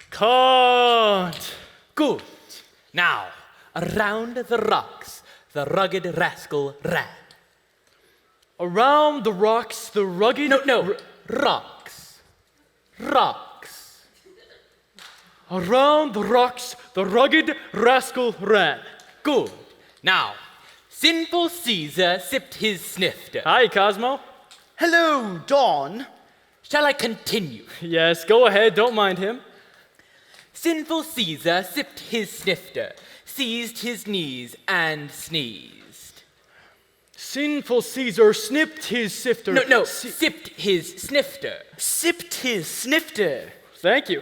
Can't. Good. Now, around the rocks, the rugged rascal ran. Around the rocks, the rugged... No, rocks. Rocks. Around the rocks, the rugged rascal ran. Good. Now, sinful Caesar sipped his snifter. Hi, Cosmo. Hello, Dawn. Shall I continue? Yes, go ahead, don't mind him. Sinful Caesar sipped his snifter, seized his knees, and sneezed. Sinful Caesar snipped his sifter. Sipped his snifter. Sipped his snifter. Thank you.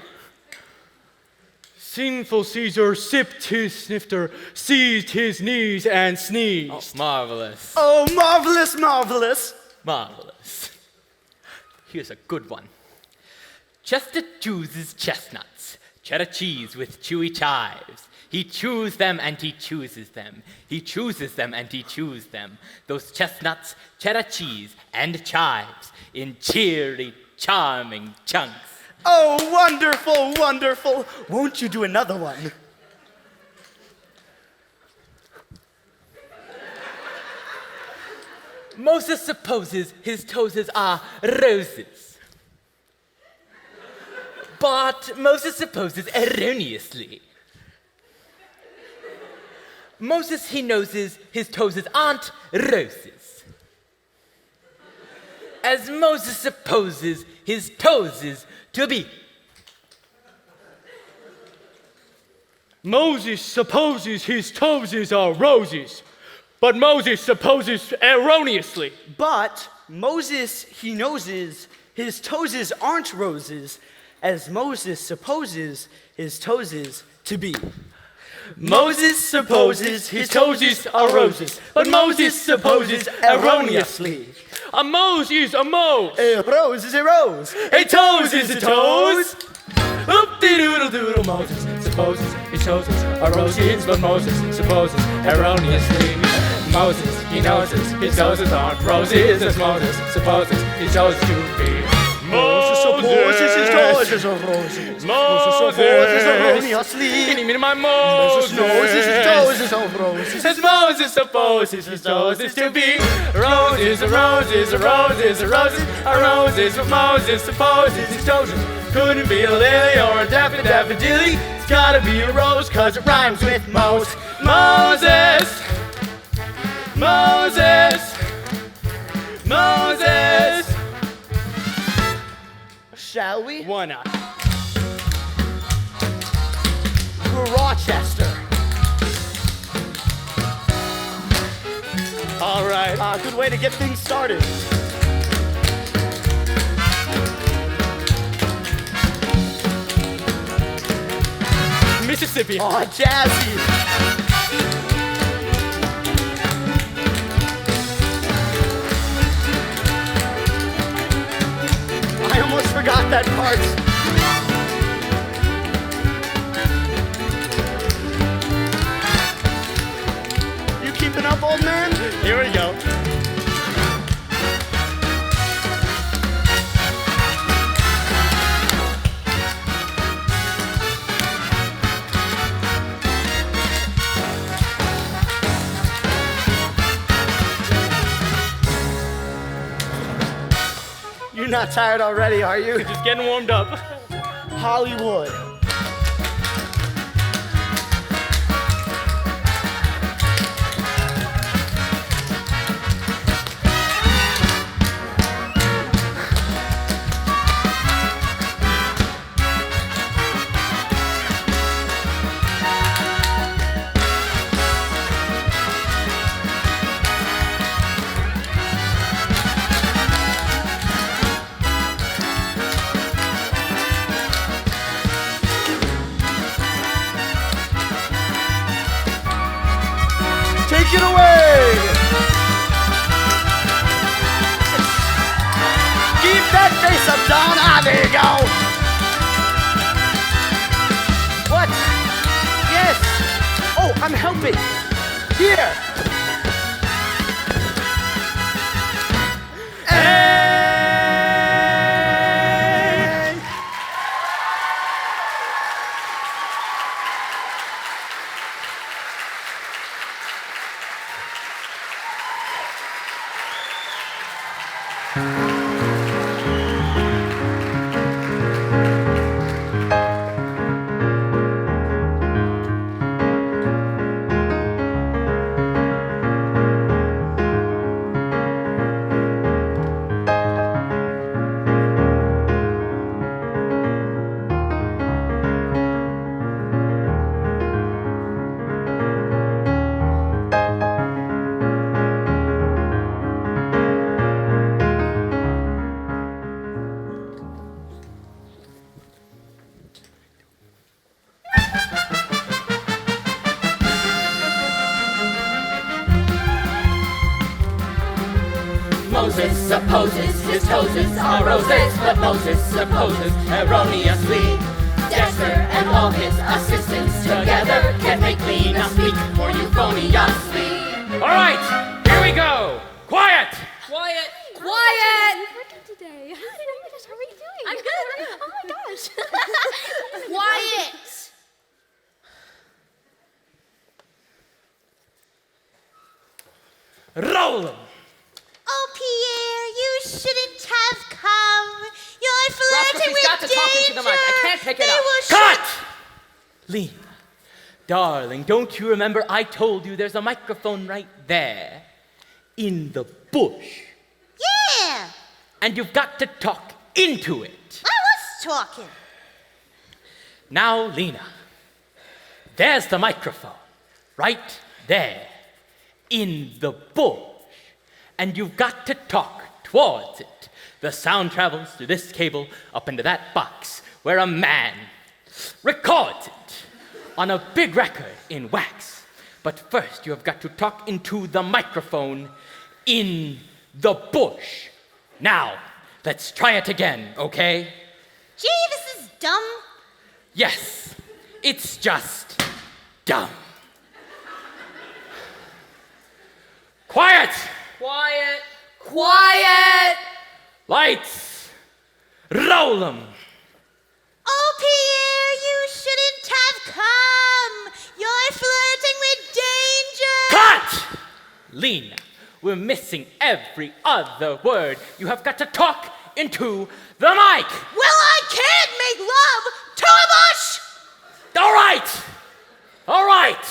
Sinful Caesar sipped his snifter, seized his knees, and sneezed. Oh, marvelous. Oh, marvelous, marvelous. Marvelous. Here's a good one. Chester chooses chestnuts, cheddar cheese with chewy chives. He chews them and he chooses them. He chooses them and he chews them. Those chestnuts, cheddar cheese, and chives in cheery, charming chunks. Oh, wonderful, wonderful. Won't you do another one? Moses supposes his toes are roses. But Moses supposes erroneously. Moses, he noses his toes aren't roses. As Moses supposes his toes to be. Moses supposes his toes are roses, but Moses supposes erroneously. But Moses, he noses his toes aren't roses, as Moses supposes his toes to be. Moses supposes his toes are roses, but Moses supposes erroneously. A Mose is a Mose. A rose is a rose. A toes is a toes. Oop-de-doodle-doodle, Moses supposes his toes are roses, but Moses supposes erroneously. Moses, he noses his toes aren't roses, as Moses supposes his toes to be. Moses supposes his toes are roses. Moses supposes erroneously. My Moses knows his toes are roses. As Moses supposes his toes to be roses, roses, roses, roses, roses. But Moses supposes his toes couldn't be a lily or a daffodilly. It's gotta be a rose 'cause it rhymes with Mose. Moses, Moses, Moses. Shall we? Why not? Rochester. All right. Good way to get things started. Mississippi. Oh, jazzy. I almost forgot that part. You keeping up, old man? Here we go. You're not tired already, are you? Just getting warmed up. Hollywood. Take it away! Keep that face up, Don. Ah, there you go. What? Yes. Oh, I'm helping. Here. supposes his toes are roses, but Moses supposes erroneously. Dexter and all his assistants together can make Lena speak more euphoniously. All right, here we go. Quiet. Quiet! Quiet! Today. How are you doing? I'm good. Oh my gosh. Quiet! Roll 'em. Oh, Pierre, you shouldn't have come. You're flirting Roscoe, with she's got to talk into the mic. I can't pick it They up. will Cut! Lena, darling, don't you remember I told you there's a microphone right there in the bush? Yeah, And you've got to talk into it. I was talking. Now, Lena, there's the microphone right there in the bush. And you've got to talk towards it. The sound travels through this cable up into that box where a man records it on a big record in wax. But first, you have got to talk into the microphone in the bush. Now, let's try it again, okay? Gee, this is dumb. Yes, it's just dumb. Quiet. Quiet! Quiet! Lights, roll 'em. Oh, Pierre, you shouldn't have come. You're flirting with danger. Cut! Lena, we're missing every other word. You have got to talk into the mic. Well, I can't make love to a bush. All right.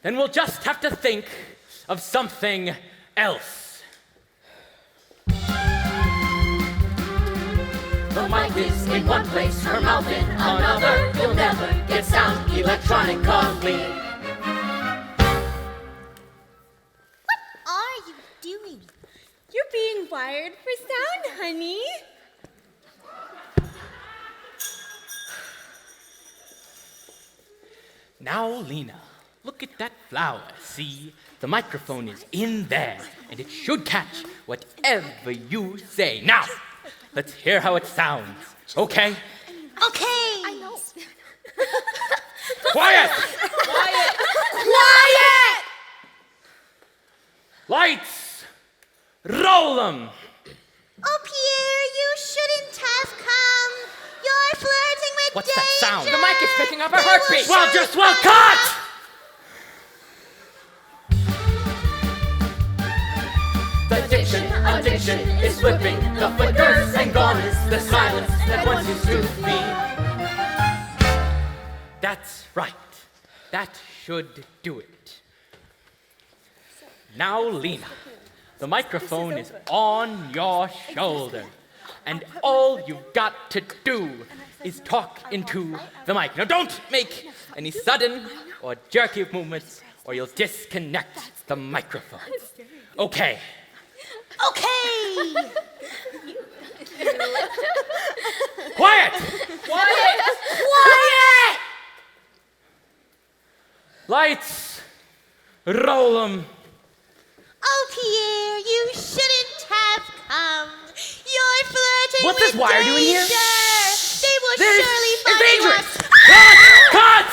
Then we'll just have to think of something else. The mic is in one place, her mouth in another. You'll never get sound electronically. What are you doing? You're being wired for sound, honey. Now, Lena, look at that flower. See? The microphone is in there, and it should catch whatever you say. Now, let's hear how it sounds, okay? Okay. I know. Quiet. Quiet! Quiet! Lights, roll 'em. Oh, Pierre, you shouldn't have come. You're flirting with What's danger. that sound? The mic is picking up a heartbeat! Well, cut! The addiction is flipping the flickers, and gone is the silence that once used to be. That's right. That should do it. Now, Lena, the microphone is on your shoulder, and all you've got to do is talk into the mic. Now, don't make any sudden or jerky movements, or you'll disconnect the microphone. Okay. Okay. Quiet. Quiet! Quiet. Lights, roll 'em. Oh, Pierre, you shouldn't have come. You're flirting What's with this wire doing here? danger. They will This surely is find dangerous. us. Cut!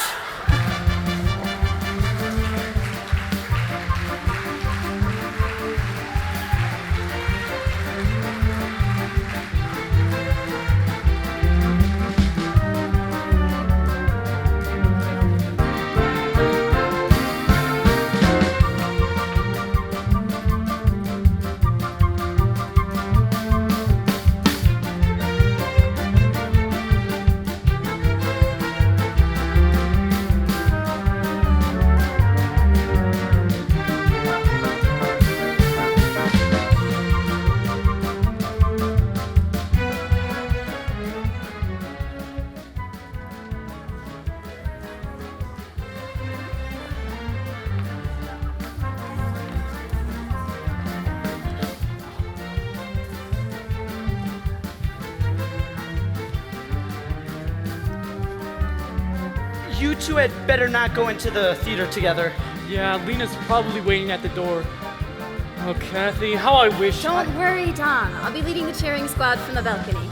You two had better not go into the theater together. Yeah, Lena's probably waiting at the door. Oh, Kathy, how I wish. Don't worry, Don. I'll be leading the cheering squad from the balcony.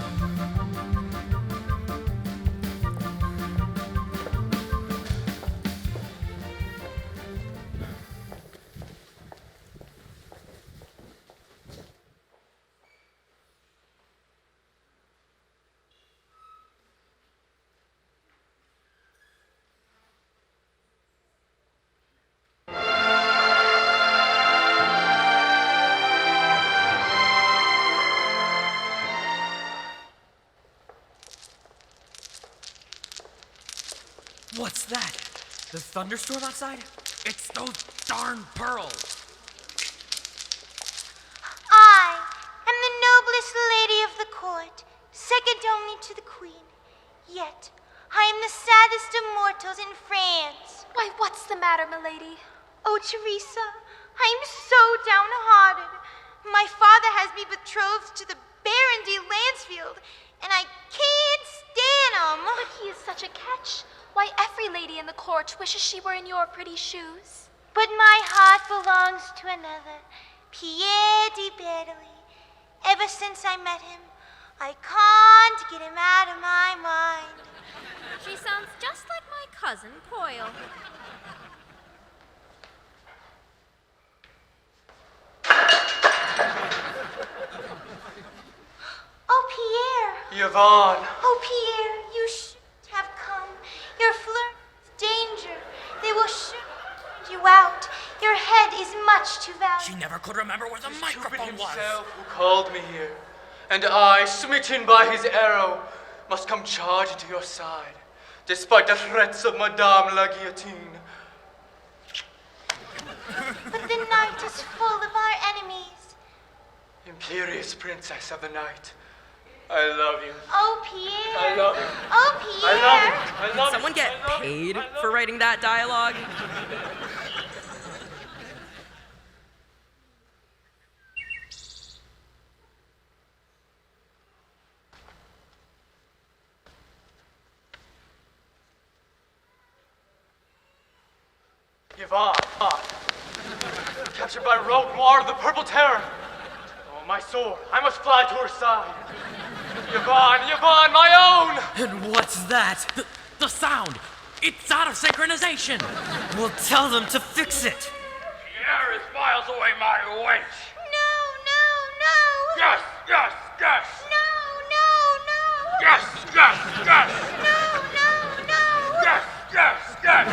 What's that? The thunderstorm outside? It's those darn pearls. I am the noblest lady of the court, second only to the queen. Yet, I am the saddest of mortals in France. Why, what's the matter, milady? Oh, Teresa, I am so downhearted. My father has me betrothed to the Baron de Lansfield, and I can't stand him. But he is such a catch. Why, every lady in the court wishes she were in your pretty shoes. But my heart belongs to another, Pierre de Berly. Ever since I met him, I can't get him out of my mind. She sounds just like my cousin, Coyle. Oh, Pierre. Yvonne. Oh, Pierre, you should have come. Your flirt is danger. They will surely find you out. Your head is much too valuable. She never could remember where the microphone was. Himself who called me here, and I, smitten by his arrow, must come charging to your side, despite the threats of Madame la Guillotine. But the night is full of our enemies. Imperious princess of the night, I love you. Oh, Pierre. I love you. Oh, Pierre. I love you. I love Did someone you. get I love paid you. for writing that dialogue? Yvonne, captured by Rogue Noir, the Purple Terror. Oh, my sword, I must fly to her side. Yvonne, my own! And what's that? The sound! It's out of synchronization! We'll tell them to fix it! Pierre is miles away, my wench. No, no, no. Yes, yes, yes. No, no, no. Yes, yes, yes. No, no, no. Yes, yes, yes.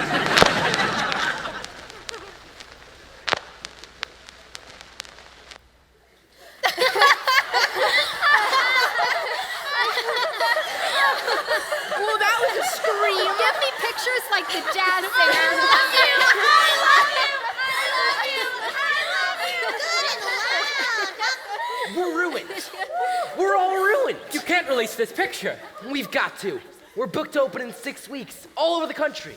Oh, that was a scream. Give me pictures like the jazz singer. We're ruined. We're all ruined. You can't release this picture. We've got to. We're booked to open in 6 weeks, all over the country.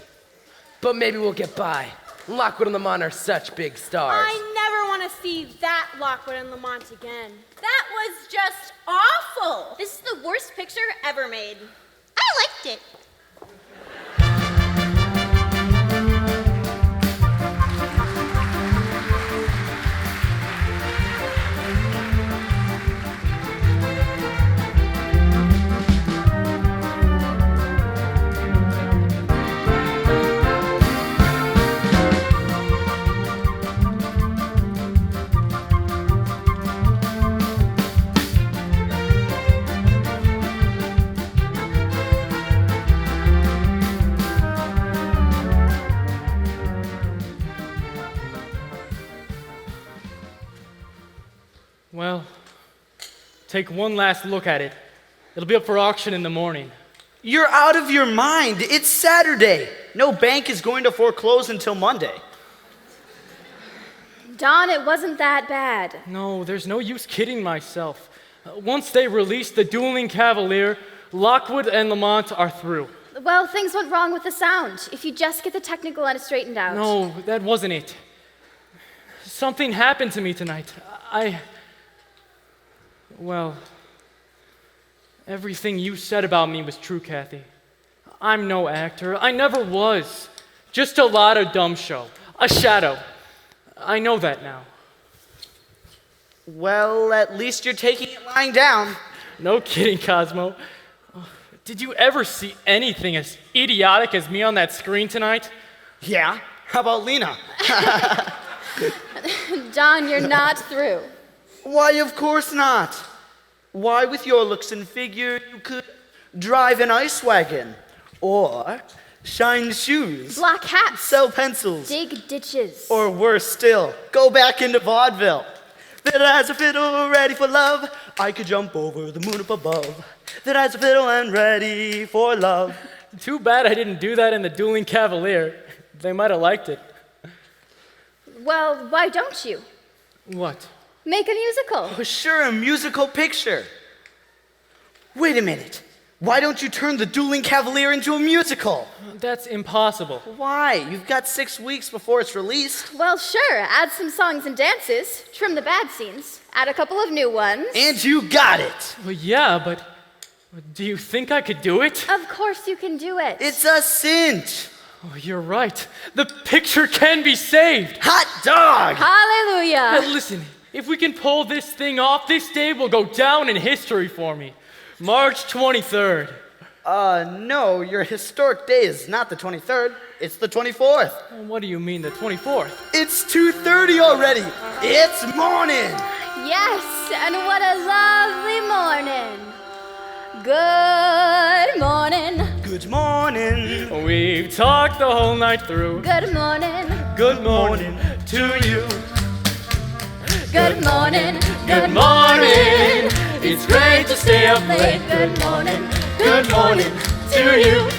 But maybe we'll get by. Lockwood and Lamont are such big stars. I never want to see that Lockwood and Lamont again. That was just awful. This is the worst picture ever made. I liked it. Well, take one last look at it. It'll be up for auction in the morning. You're out of your mind. It's Saturday. No bank is going to foreclose until Monday. Don, it wasn't that bad. No, there's no use kidding myself. Once they release the Dueling Cavalier, Lockwood and Lamont are through. Well, things went wrong with the sound. If you just get the technical end straightened out. No, that wasn't it. Something happened to me tonight. Well, everything you said about me was true, Kathy. I'm no actor. I never was. Just a lot of dumb show. A shadow. I know that now. Well, at least you're taking it lying down. No kidding, Cosmo. Did you ever see anything as idiotic as me on that screen tonight? Yeah? How about Lena? Don, you're not through. Why, of course not. Why, with your looks and figure, you could drive an ice wagon, or shine shoes, Block hats, sell pencils, dig ditches, or worse still, go back into vaudeville. That has a fiddle ready for love, I could jump over the moon up above. That has a fiddle and ready for love. Too bad I didn't do that in the Dueling Cavalier. They might have liked it. Well, why don't you? What? Make a musical. Oh, sure, a musical picture. Wait a minute. Why don't you turn the Dueling Cavalier into a musical? That's impossible. Why? You've got 6 weeks before it's released. Well, sure, add some songs and dances, trim the bad scenes, add a couple of new ones. And you got it. Well, yeah, but do you think I could do it? Of course you can do it. It's a cinch. Oh, you're right. The picture can be saved. Hot dog! Hallelujah! Hey, listen, if we can pull this thing off, this day will go down in history for me. March 23rd. No, your historic day is not the 23rd. It's the 24th. What do you mean, the 24th? It's 2:30 already. It's morning. Yes, and what a lovely morning. Good morning. Good morning. We've talked the whole night through. Good morning. Good morning to you. Good morning. Good morning. It's great to stay up late. Good morning. Good morning to you.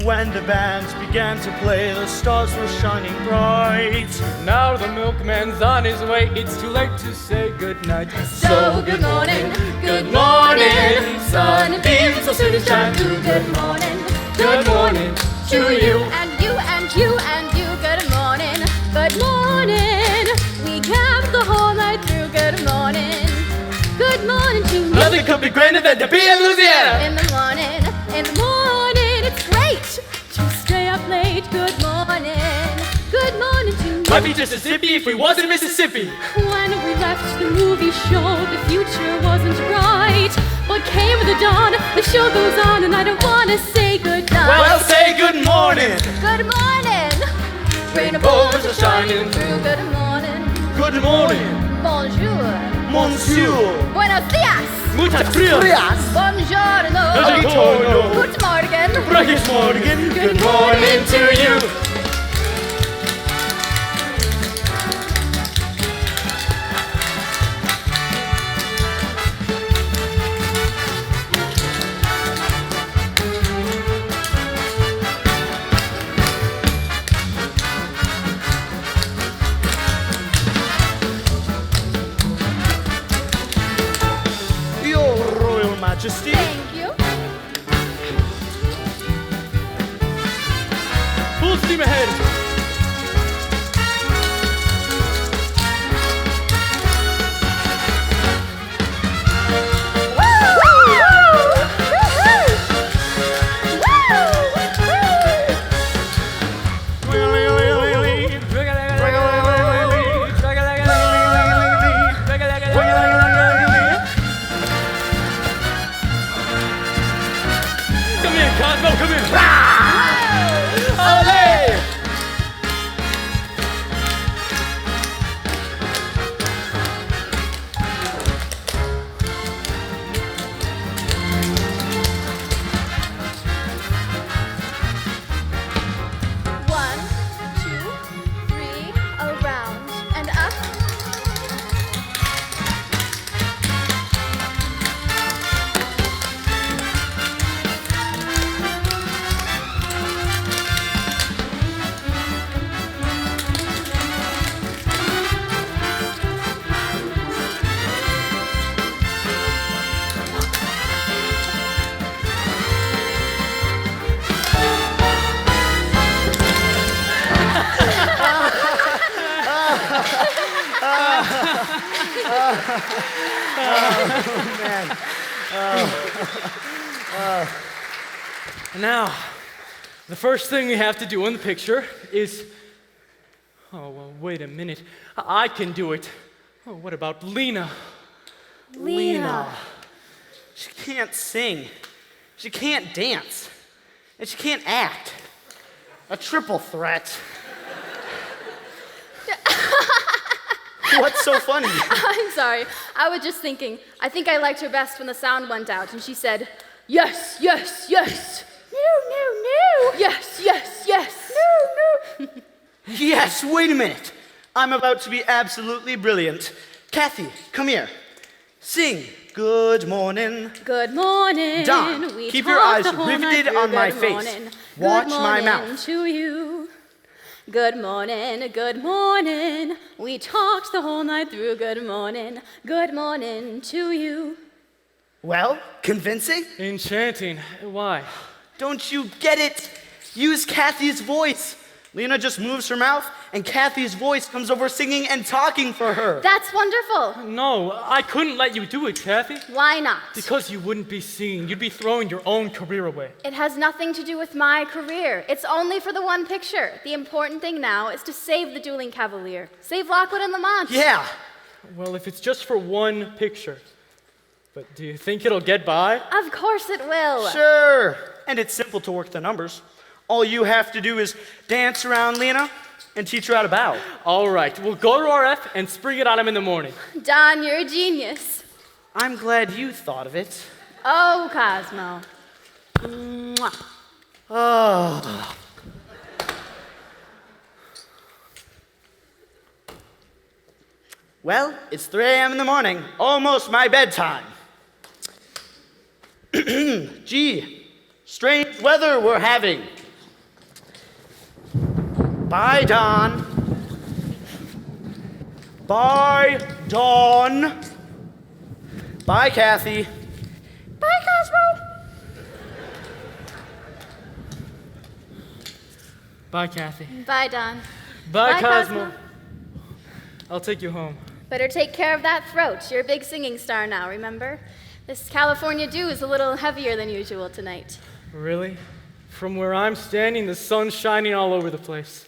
When the bands began to play, the stars were shining bright. Now the milkman's on his way. It's too late to say goodnight. So good morning. Good morning. Sunbeams will soon shine through. Good morning. Good morning to you. And you and you and you. Good morning. Good morning. We camped the whole night through. Good morning. Good morning to you. Nothing could be greater than to be in Louisiana. In the morning, it's great to stay up late. Good morning to you. Might be Mississippi if we wasn't Mississippi. When we left the movie show, the future wasn't bright. But came the dawn, the show goes on, and I don't want to say goodnight. Well, say good morning. Good morning. Rainbows are shining through. Good morning. Good morning. Bonjour. Monsieur. Buenos dias. Muchas gracias. Buongiorno. Buongiorno. Good morning. Good morning. Good morning to you. Your Royal Majesty. Thank you. Full steam ahead. Come here, Cosmo, come here. Olé! One, two, three, around and up. Now, the first thing we have to do in the picture is... Oh, well, wait a minute. I can do it. Oh, what about Lena? Lena. She can't sing. She can't dance. And she can't act. A triple threat. What's so funny? I'm sorry. I was just thinking, I think I liked her best when the sound went out and she said, yes, yes, yes. No, no, no. Yes, yes, yes. No, no. Yes, wait a minute. I'm about to be absolutely brilliant. Kathy, come here. Sing Good Morning. Good morning. Don, We keep your talked eyes the whole riveted night through. on my Good face. morning. Watch Good my morning mouth. to you. Good morning, good morning. We talked the whole night through. Good morning to you. Well, convincing? Enchanting. Why? Don't you get it? Use Kathy's voice. Lena just moves her mouth, and Kathy's voice comes over singing and talking for her. That's wonderful. No, I couldn't let you do it, Kathy. Why not? Because you wouldn't be singing. You'd be throwing your own career away. It has nothing to do with my career. It's only for the one picture. The important thing now is to save the dueling cavalier. Save Lockwood and Lamont. Yeah. Well, if it's just for one picture. But do you think it'll get by? Of course it will. Sure. And it's simple to work the numbers. All you have to do is dance around Lena and teach her how to bow. All right, we'll go to RF and spring it on him in the morning. Don, you're a genius. I'm glad you thought of it. Oh, Cosmo. Mwah. Oh. Well, it's 3 a.m. in the morning, almost my bedtime. Gee, strange weather we're having. Bye, Dawn. Bye, Dawn. Bye, Kathy. Bye, Cosmo. Bye, Kathy. Bye, Don. Bye, Bye, Cosmo. I'll take you home. Better take care of that throat. You're a big singing star now, remember? This California dew is a little heavier than usual tonight. Really? From where I'm standing, the sun's shining all over the place.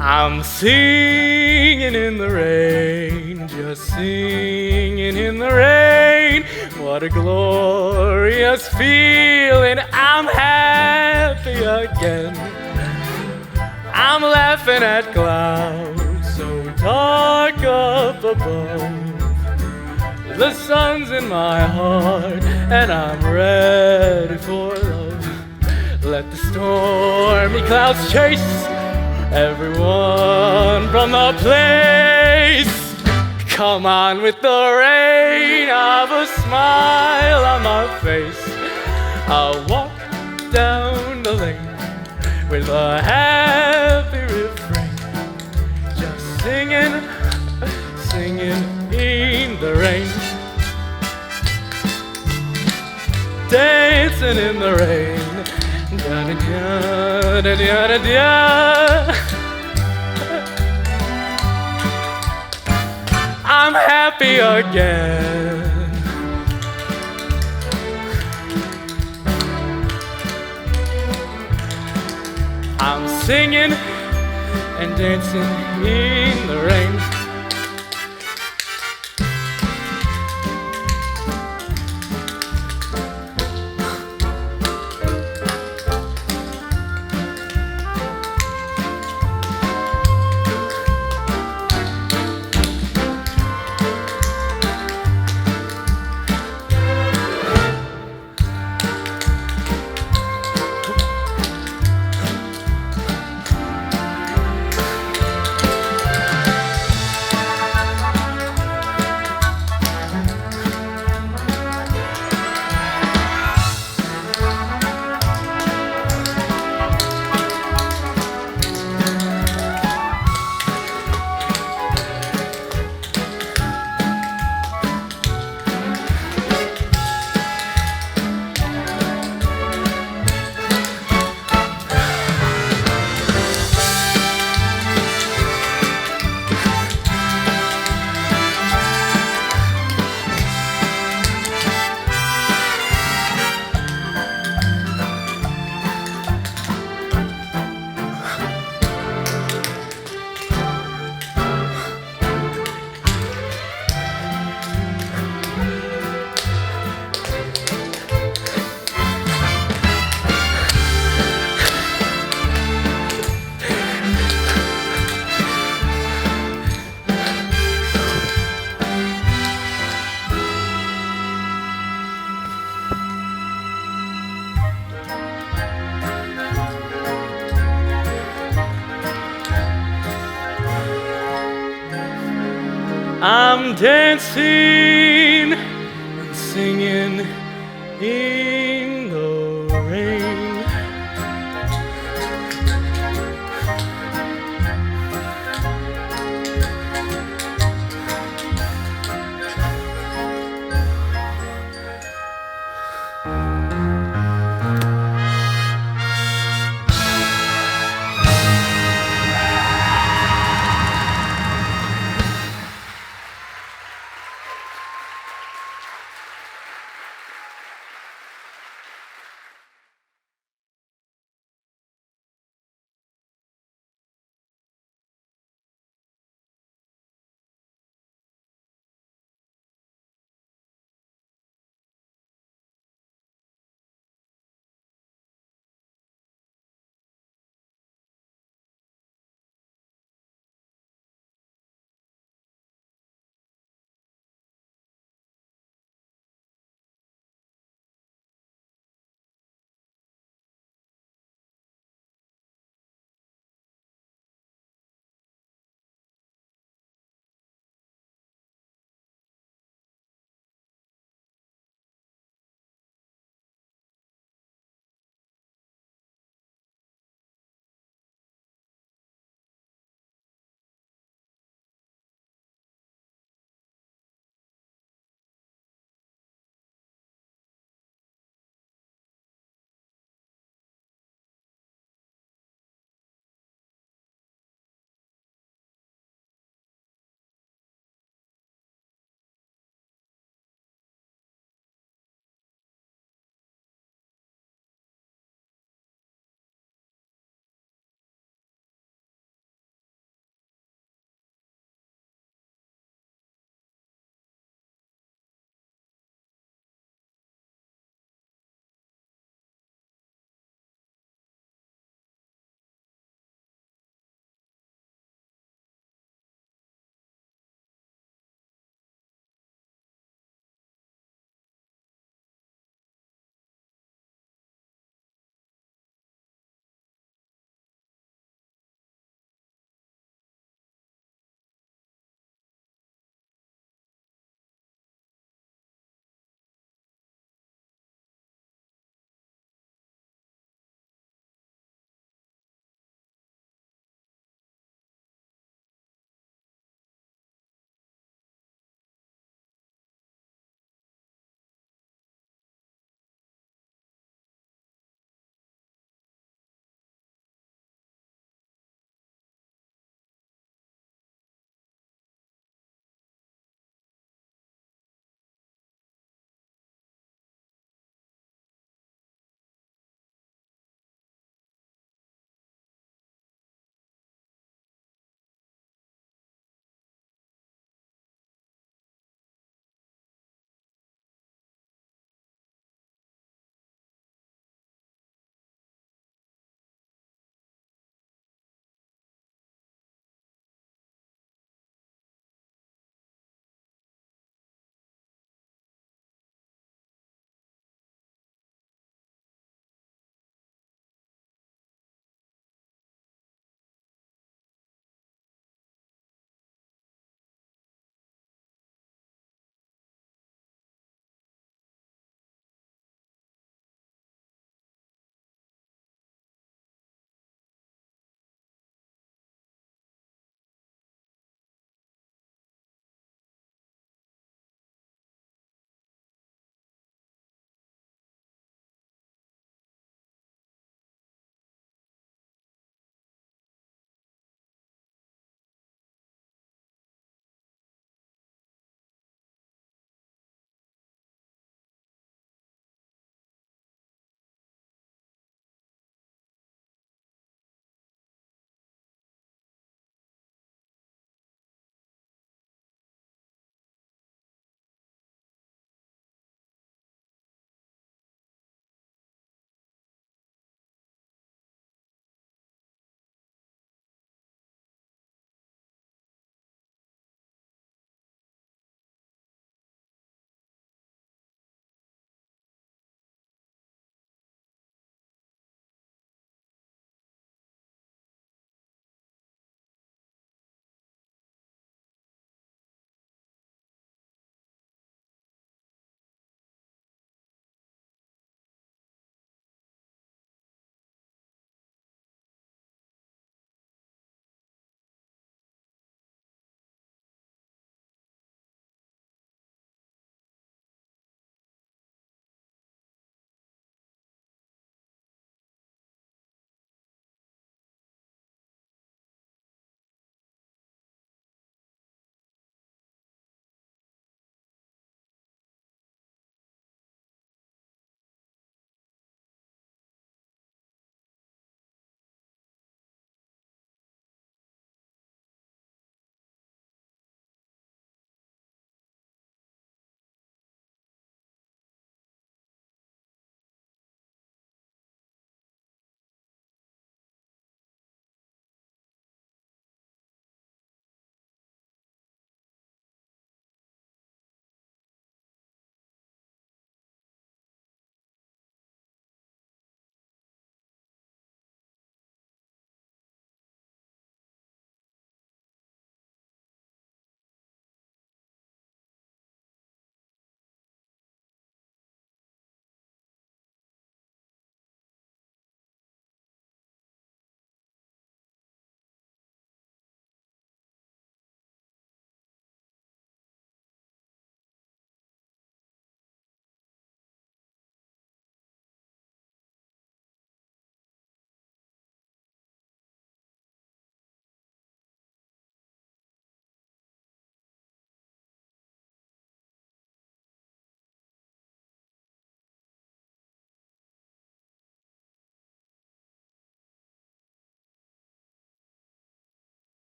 I'm singing in the rain, just singing in the rain. What a glorious feeling, I'm happy again. I'm laughing at clouds so dark up above. The sun's in my heart, and I'm ready for love. Let the stormy clouds chase everyone from the place. Come on with the rain of a smile on my face. I'll walk down the lane with a happy refrain, just singing, singing in the rain, dancing in the rain. Da da da da da da. I'm happy again. I'm singing and dancing in the rain. I'm dancing and singing in the rain.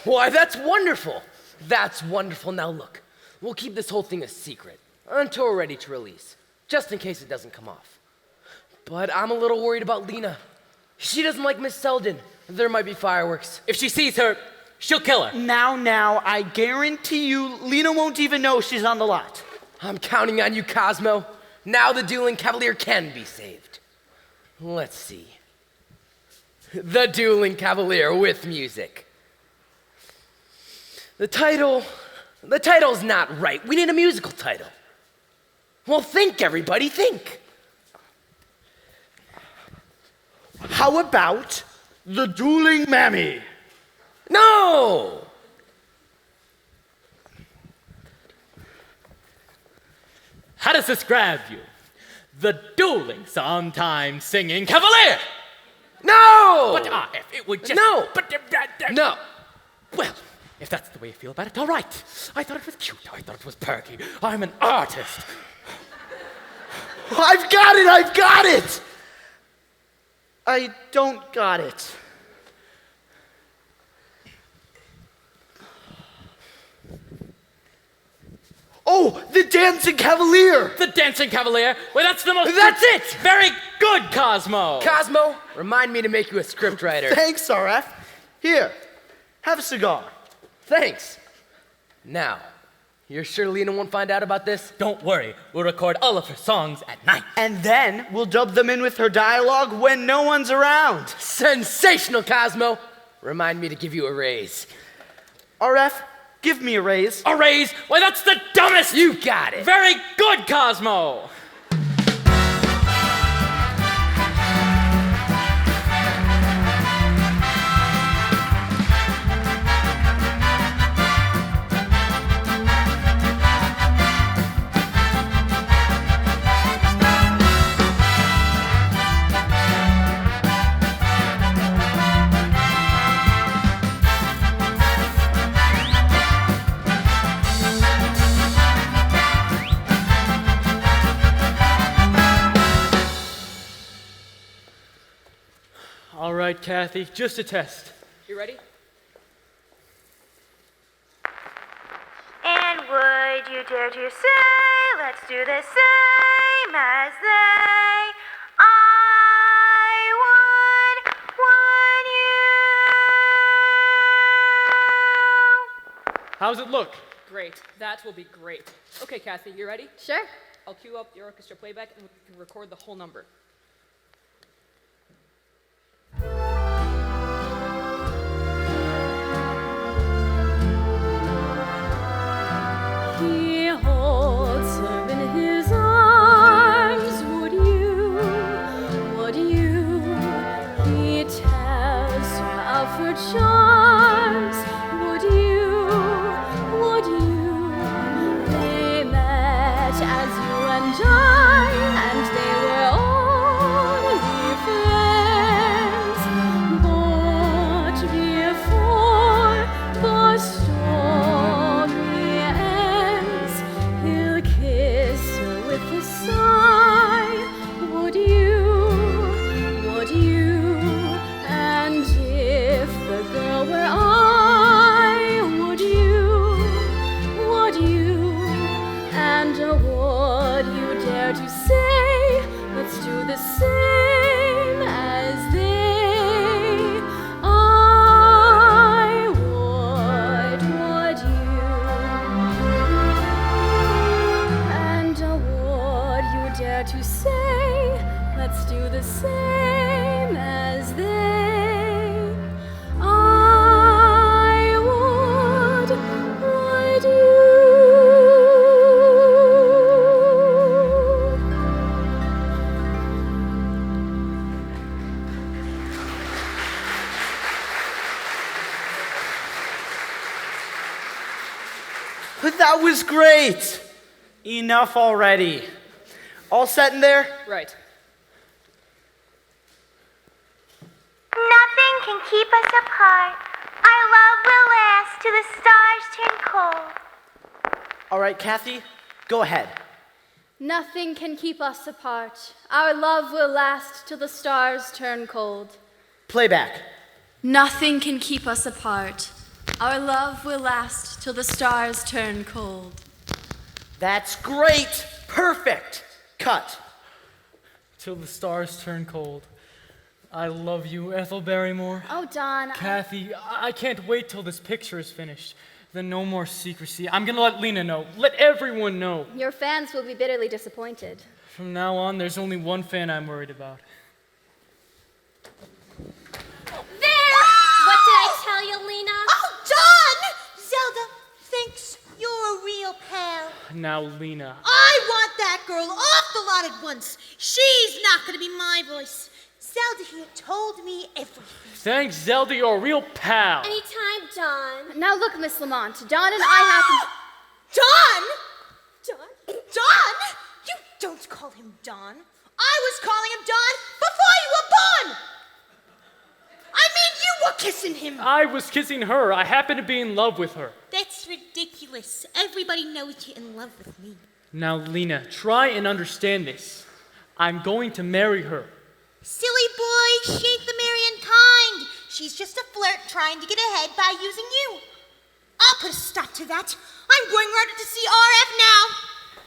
Why, that's wonderful. That's wonderful. Now look, we'll keep this whole thing a secret until we're ready to release, just in case it doesn't come off. But I'm a little worried about Lena. She doesn't like Miss Selden. There might be fireworks. If she sees her, she'll kill her. Now, I guarantee you, Lena won't even know she's on the lot. I'm counting on you, Cosmo. Now the Dueling Cavalier can be saved. Let's see. The Dueling Cavalier with music. The title's not right. We need a musical title. Well, think, everybody, think. How about The Dueling Mammy? No! How does this grab you? The dueling, sometimes singing cavalier! No! But if it would just... No! No! Well, if that's the way you feel about it, all right. I thought it was cute. I thought it was perky. I'm an artist. I've got it! I don't got it. Oh, the Dancing Cavalier! The Dancing Cavalier? Well, that's the most... That's it! Very good, Cosmo! Cosmo, remind me to make you a scriptwriter. Thanks, RF. Here, have a cigar. Thanks. Now, you're sure Lena won't find out about this? Don't worry. We'll record all of her songs at night. And then we'll dub them in with her dialogue when no one's around. Sensational, Cosmo! Remind me to give you a raise. RF, give me a raise. A raise? Why, that's the dumbest! You got it. Very good, Cosmo! All right, Kathy, just a test. You ready? And would you dare to say, let's do the same as they? I would you? How's it look? Great. That will be great. Okay, Kathy, you ready? Sure. I'll cue up the orchestra playback and we can record the whole number. He holds her in his arms, would you? He tells her of her charms, would you? They met as you and I, and they were only friends. But before the story ends, he'll kiss her with a sigh. Would you? And if the girl were I, would you? And would you dare to say, let's do the same as they? I would you? And would you dare to say, let's do the same as they? I would you? But that was great. Enough already. All set in there? Right. Nothing can keep us apart. Our love will last till the stars turn cold. All right, Kathy, go ahead. Nothing can keep us apart. Our love will last till the stars turn cold. Playback. Nothing can keep us apart. Our love will last till the stars turn cold. That's great! Perfect! Cut. Till the stars turn cold. I love you, Ethel Barrymore. Oh, Don. Kathy, I can't wait till this picture is finished. Then no more secrecy. I'm gonna let Lena know. Let everyone know. Your fans will be bitterly disappointed. From now on, there's only one fan I'm worried about. There! What did I tell you, Lena? Oh, Dawn! Zelda, thanks. You're a real pal. Now, Lena. I want that girl off the lot at once. She's not going to be my voice. Zelda here told me everything. Thanks, Zelda, you're a real pal. Anytime, Dawn. Now look, Miss Lamont, Don and I happen... Dawn? Dawn? You don't call him Dawn. I was calling him Dawn before you were born. I mean, you were kissing him. I was kissing her. I happen to be in love with her. That's ridiculous. Everybody knows you're in love with me. Now, Lena, try and understand this. I'm going to marry her. Silly boy, she ain't the marrying kind. She's just a flirt trying to get ahead by using you. I'll put a stop to that. I'm going right to see RF now.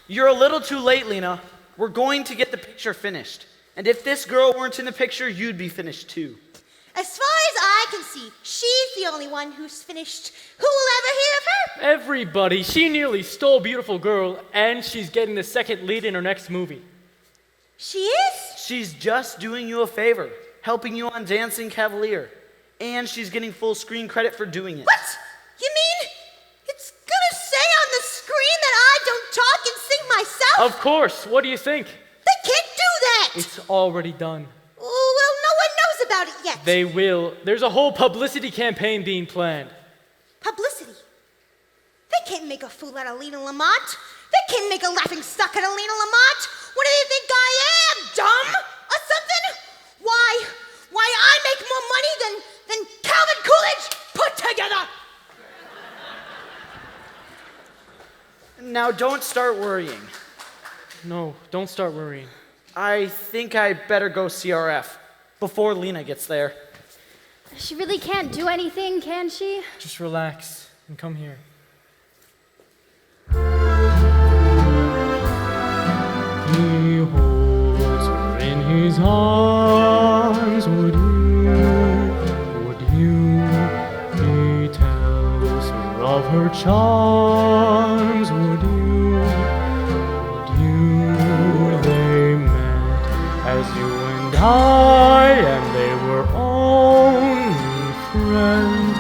You're a little too late, Lena. We're going to get the picture finished. And if this girl weren't in the picture, you'd be finished too. As far as I can see, she's the only one who's finished. Who will ever hear of her? Everybody. She nearly stole Beautiful Girl, and she's getting the second lead in her next movie. She is? She's just doing you a favor, helping you on Dancing Cavalier. And she's getting full screen credit for doing it. What? You mean it's gonna say on the screen that I don't talk and sing myself? Of course. What do you think? They can't do that! It's already done. Oh, well, no one knows about it yet. They will. There's a whole publicity campaign being planned. Publicity? They can't make a fool out of Lena Lamont. They can't make a laughing stock out of Lena Lamont. What do they think I am, dumb? Or something? Why I make more money than Calvin Coolidge put together? Now don't start worrying. No, don't start worrying. I think I better go CRF before Lena gets there. She really can't do anything, can she? Just relax and come here. He holds her in his arms. Would you? He tells her of her charms. Would you? They met as you and I, and they were only friends.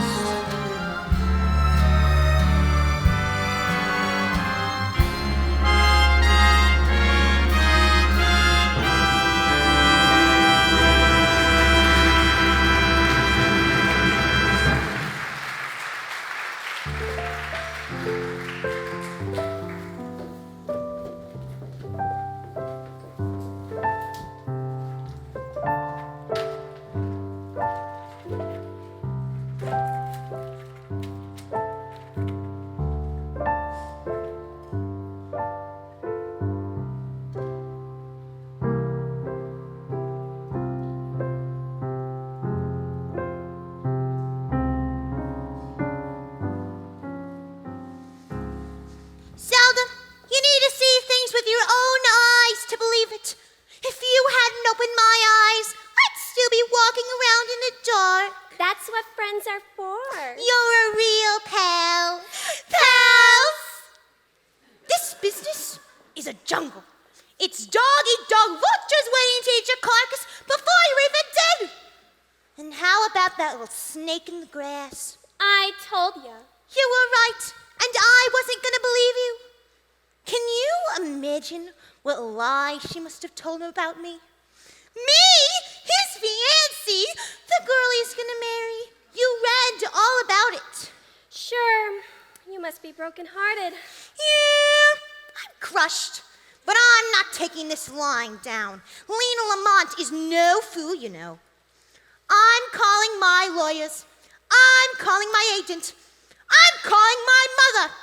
Zelda, you need to see things with your own eyes to believe it. If you hadn't opened my eyes, I'd still be walking around in the dark. That's what friends are for. You're a real pal. Pals! This business is a jungle. It's dog-eat-dog vultures waiting to eat your carcass before you're even dead. And how about that little snake in the grass? I told you. You were right, and I wasn't gonna believe you. Can you imagine what lie she must have told him about me? Me? His fiancée? The girl he's gonna marry? You read all about it. Sure. You must be brokenhearted. Yeah, I'm crushed. But I'm not taking this lying down. Lena Lamont is no fool, you know. I'm calling my lawyers. I'm calling my agent. I'm calling my mother.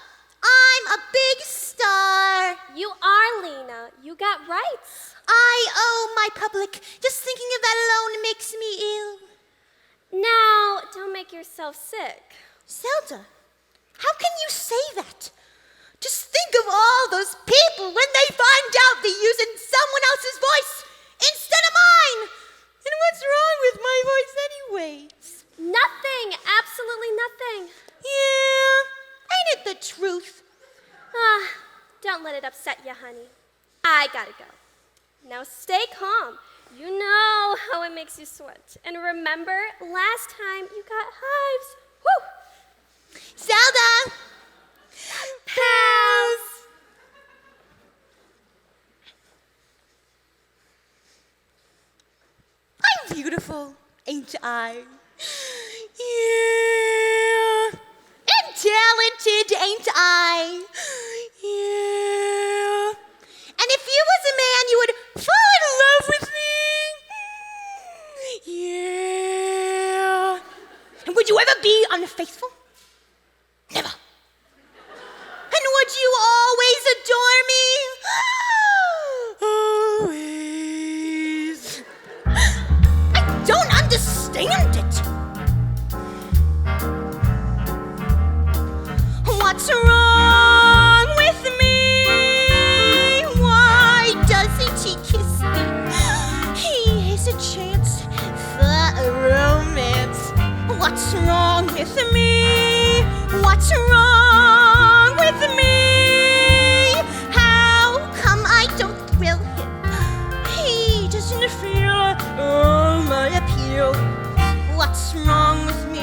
I'm a big star. You are, Lena. You got rights. I owe my public. Just thinking of that alone makes me ill. Now, don't make yourself sick. Zelda, how can you say that? Just think of all those people when they find out they're using someone else's voice instead of mine. And what's wrong with my voice anyways? Nothing. Absolutely nothing. Yeah, ain't it the truth? Don't let it upset you, honey. I gotta go. Now stay calm. You know how it makes you sweat. And remember, last time you got hives. Woo! Zelda! Pals! I'm beautiful, ain't I? Yeah. And talented, ain't I? Yeah. And if you was a man, you would fall in love with me. Yeah. And would you ever be unfaithful? Never. And would you always adore me? Always. I don't understand it. What's wrong with me? Why doesn't he kiss me? He has a chance for a romance. What's wrong with me? What's wrong with me? How come I don't thrill him? He doesn't feel my appeal. What's wrong with me?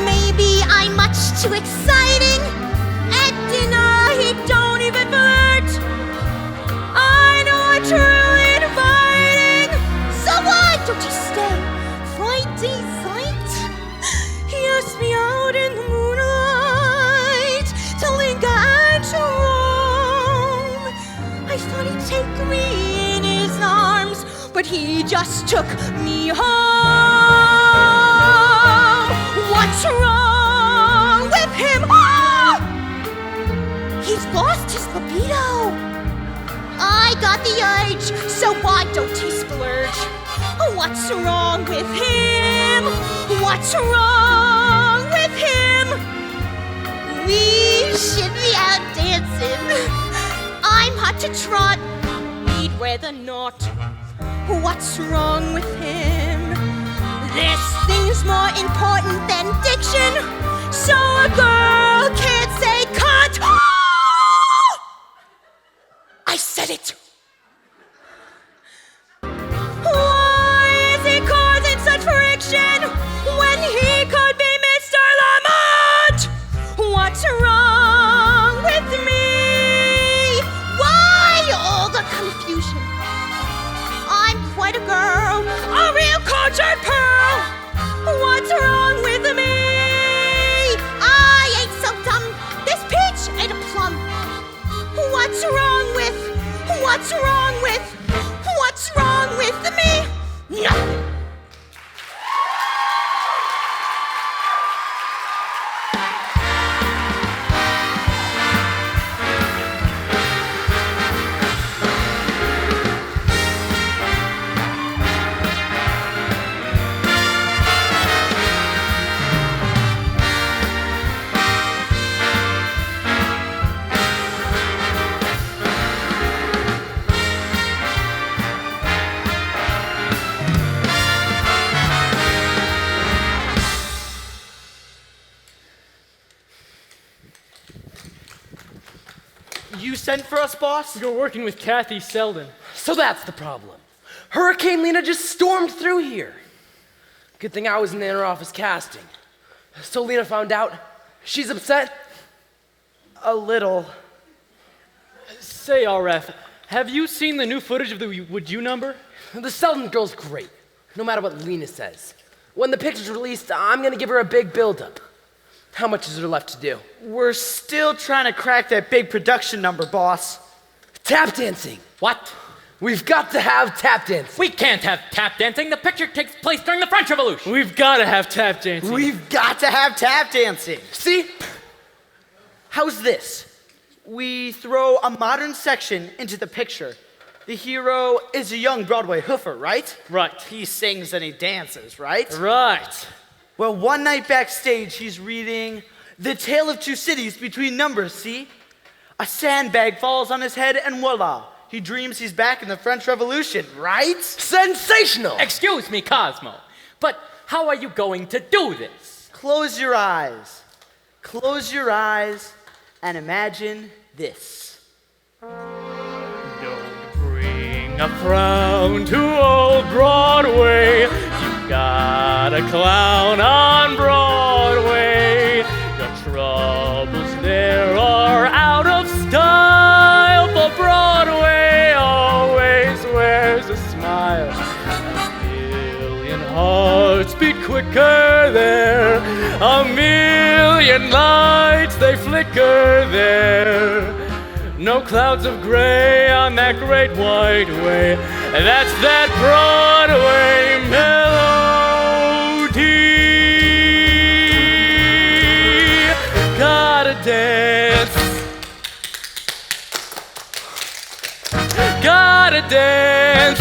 Maybe I'm much too exciting. At dinner he don't even flirt. I know I'm truly inviting. So why don't you stay for a date? He asked me out in the moonlight to linger and to roam. I thought he'd take me in his arms, but he just took me home. What's wrong with him? Oh! He's lost his libido. I got the urge, so why don't he splurge? What's wrong with him? What's wrong with him? We should be out dancing. I'm hot to trot, he'd rather not. What's wrong with him? This thing's more important than diction, so a girl can't say can't. Oh! I said it. Why is he causing such friction when he could be Mr. Lamont? What's wrong with me? Why all the confusion? I'm quite a girl, a real cultured pearl. What's wrong with me? I ain't so dumb. This peach ain't a plum. What's wrong with? What's wrong with? What's wrong with me? Nothing. You sent for us, boss? You're working with Kathy Selden. So that's the problem. Hurricane Lena just stormed through here. Good thing I was in the inner office casting. So Lena found out. She's upset? A little. Say, RF, have you seen the new footage of the Would You number? The Selden girl's great, no matter what Lena says. When the picture's released, I'm gonna give her a big build-up. How much is there left to do? We're still trying to crack that big production number, boss. Tap dancing. What? We've got to have tap dancing. We can't have tap dancing. The picture takes place during the French Revolution. We've got to have tap dancing. We've got to have tap dancing. See? How's this? We throw a modern section into the picture. The hero is a young Broadway hoofer, right? Right. He sings and he dances, right? Right. Well, one night backstage, he's reading The Tale of Two Cities Between Numbers, see? A sandbag falls on his head and voila, he dreams he's back in the French Revolution, right? Sensational! Excuse me, Cosmo, but how are you going to do this? Close your eyes. Close your eyes and imagine this. Don't bring a frown to old Broadway. You got a clown on Broadway. Your troubles there are out of style, for Broadway always wears a smile. A million hearts beat quicker there. A million lights they flicker there. No clouds of gray on that great white way. That's that Broadway melody. Gotta dance. Gotta dance.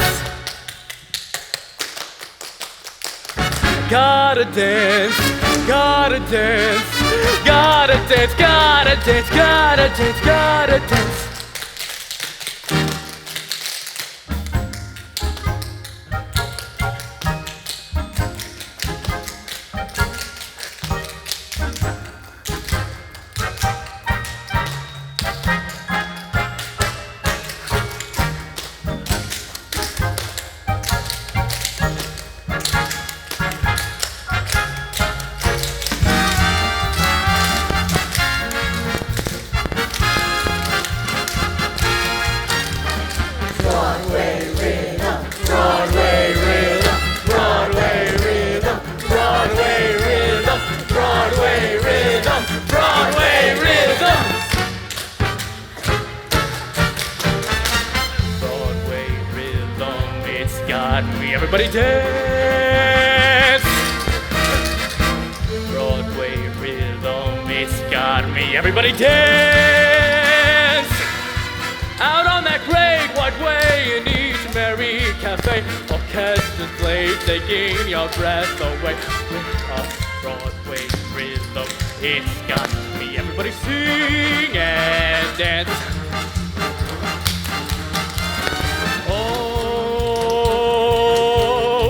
Gotta dance. Gotta dance. Gotta dance. Gotta dance. Gotta dance. Gotta dance. Everybody dance! Broadway rhythm, it's got me. Everybody dance! Out on that great white way in each merry cafe, orchestras play, taking your breath away. With a Broadway rhythm, it's got me. Everybody sing and dance.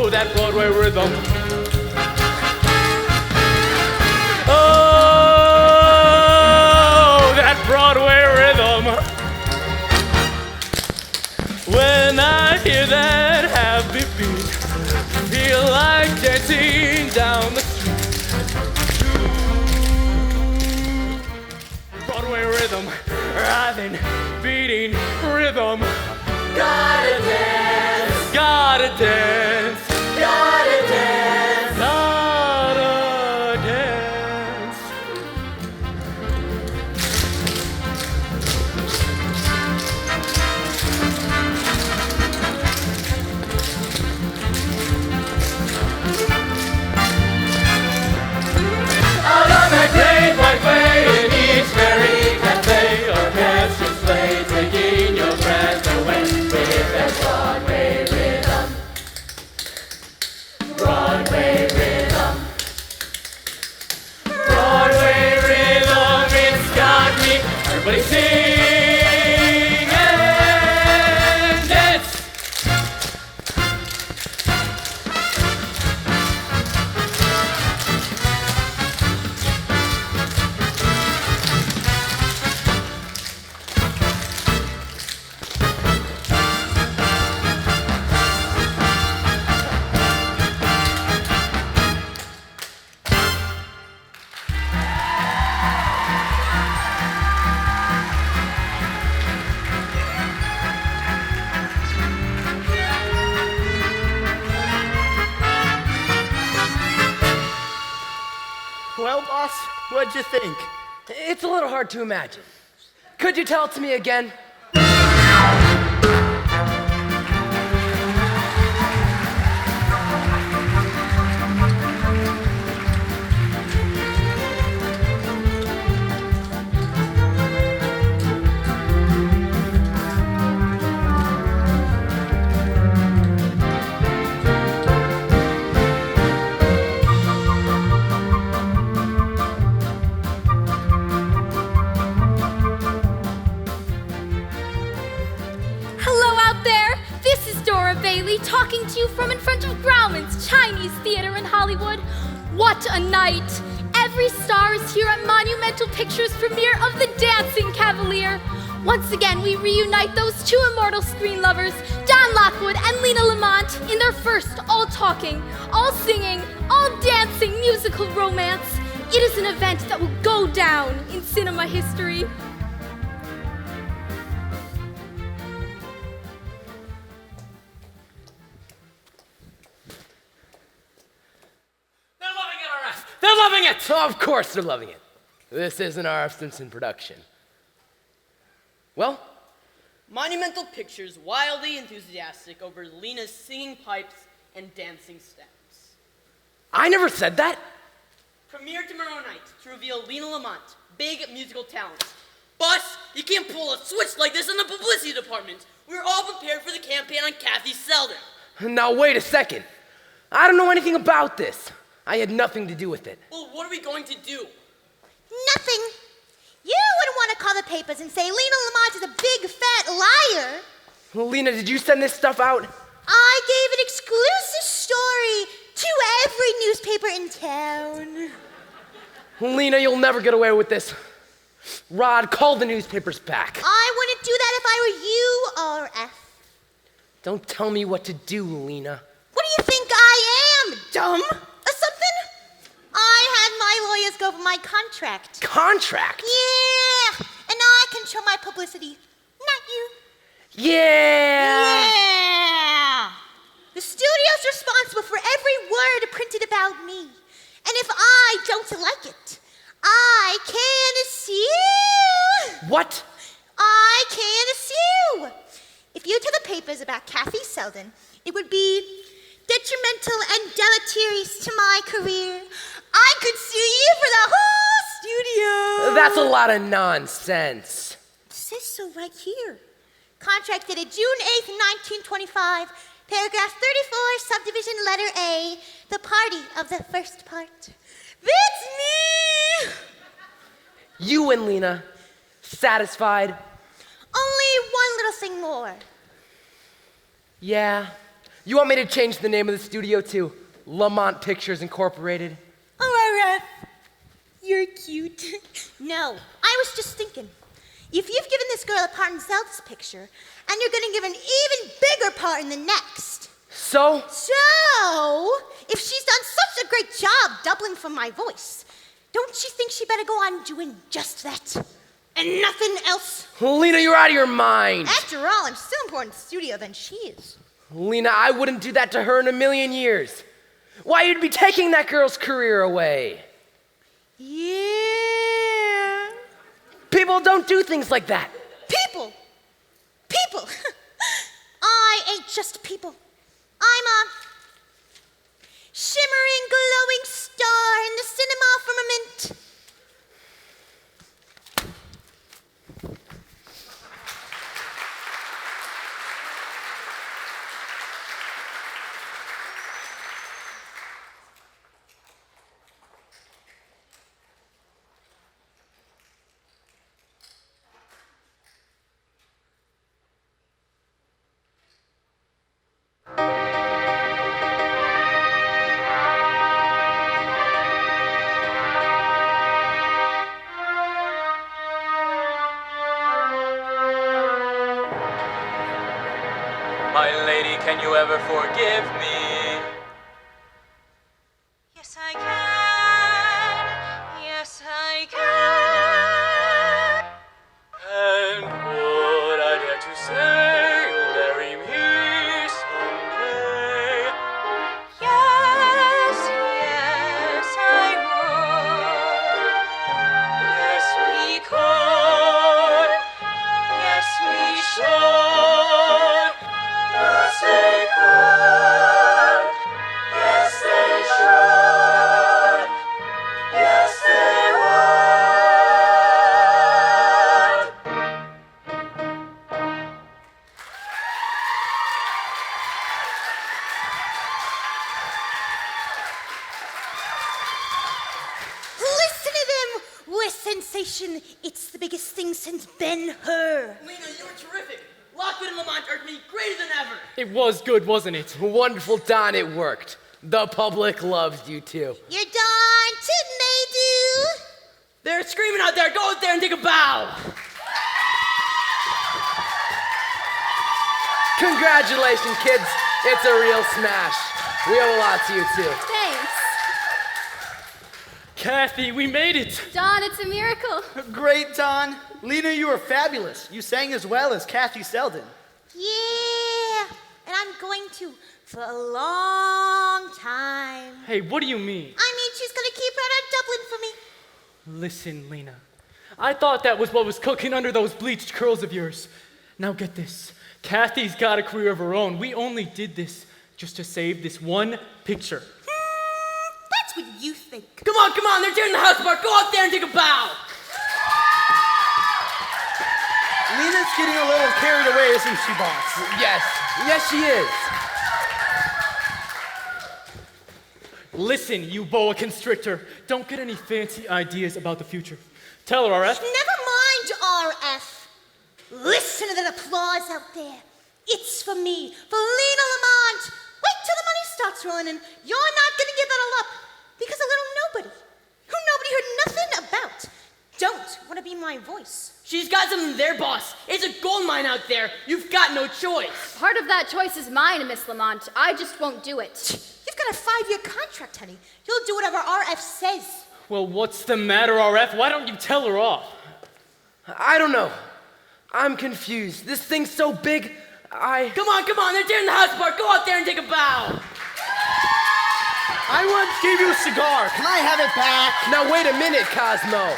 That Broadway rhythm. Oh, that Broadway rhythm. When I hear that happy beat, feel like dancing down the street. Broadway rhythm, rhything, beating rhythm. Gotta dance. Gotta dance. Gotta dance. Gotta dance. Out on that great white way in each merry cafe, orchestras play, taking your breath away with that Broadway rhythm. Broadway rhythm. Broadway rhythm, it's got me. Everybody sing and dance. Well, boss, what'd you think? It's a little hard to imagine. Could you tell it to me again? you from in front of Grauman's Chinese Theater in Hollywood. What a night! Every star is here at Monumental Pictures' premiere of The Dancing Cavalier. Once again, we reunite those two immortal screen lovers, Don Lockwood and Lena Lamont, in their first all-talking, all-singing, all-dancing musical romance. It is an event that will go down in cinema history. They're loving it! Oh, of course they're loving it. This is an R.F. Simpson production. Well? Monumental Pictures wildly enthusiastic over Lena's singing pipes and dancing steps. I never said that. Premiere tomorrow night to reveal Lena Lamont, big musical talent. Boss, you can't pull a switch like this in the publicity department. We're all prepared for the campaign on Kathy Selden. Now wait a second. I don't know anything about this. I had nothing to do with it. Well, what are we going to do? Nothing. You wouldn't want to call the papers and say Lena Lamont is a big fat liar. Well, Lena, did you send this stuff out? I gave an exclusive story to every newspaper in town. Lena, you'll never get away with this. Rod, call the newspapers back. I wouldn't do that if I were you, RF. Don't tell me what to do, Lena. What do you think I am, dumb? Or something? I had my lawyers go over my contract. Contract? Yeah, and I control my publicity, not you. Yeah! Yeah! The studio's responsible for every word printed about me. And if I don't like it, I can sue. What? I can sue. If you tell the papers about Kathy Selden, it would be detrimental and deleterious to my career. I could sue you for the whole studio. That's a lot of nonsense. It says so right here. Contract dated June 8th, 1925, paragraph 34, subdivision letter A, the party of the first part. That's me! You and Lena, satisfied? Only one little thing more. Yeah. You want me to change the name of the studio to Lamont Pictures Incorporated? Oh, you're cute. No, I was just thinking. If you've given this girl a part in Zelda's picture, and you're gonna give an even bigger part in the next. So, if she's done such a great job doubling for my voice, don't you think she better go on doing just that? And nothing else? Lena, you're out of your mind. After all, I'm still more in the studio than she is. Lena, I wouldn't do that to her in a million years. Why, you'd be taking that girl's career away. Yeah. People don't do things like that. People. I ain't just people. I'm a shimmering, glowing star in the cinema firmament. My lady, can you ever forgive me? Yes, I can. Yes, I can. And would I dare to say you'll marry me someday? Yes, yes, I would. Yes, we could. Yes, we Should. Yes, they could. Yes, they should. Yes, they would. Listen to them with sensation. It's the biggest thing since Ben-Hur. Lena, you were terrific. Lockwood and Lamont are going to be greater than ever. It was good, wasn't it? Wonderful, Don, it worked. The public loves you too. You're darn tootin' they do. They're screaming out there. Go out there and take a bow. Congratulations, kids. It's a real smash. We owe a lot to you too. Thanks. Kathy, we made it. Don, it's a miracle. Great, Don. Lena, you were fabulous. You sang as well as Kathy Selden. Yeah, and I'm going to for a long time. Hey, what do you mean? I mean, she's gonna keep right on doubling for me. Listen, Lena. I thought that was what was cooking under those bleached curls of yours. Now get this. Kathy's got a career of her own. We only did this just to save this one picture. That's what you think. Come on. They're tearing the house apart. Go out there and take a bow. Lena's getting a little carried away, isn't she, boss? Yes, she is. Listen, you boa constrictor. Don't get any fancy ideas about the future. Tell her, RF. Never mind, RF. Listen to that applause out there. It's for me, for Lena Lamont. Wait till the money starts rolling and you're not gonna give it all up because a little nobody, who nobody heard nothing about, don't want to be my voice. She's got something there, boss. It's a gold mine out there. You've got no choice. Part of that choice is mine, Miss Lamont. I just won't do it. You've got a 5-year contract, honey. You'll do whatever RF says. Well, what's the matter, RF? Why don't you tell her off? I don't know. I'm confused. This thing's so big, Come on. They're tearing the house apart. Go out there and take a bow. I once gave you a cigar. Can I have it back? Now wait a minute, Cosmo.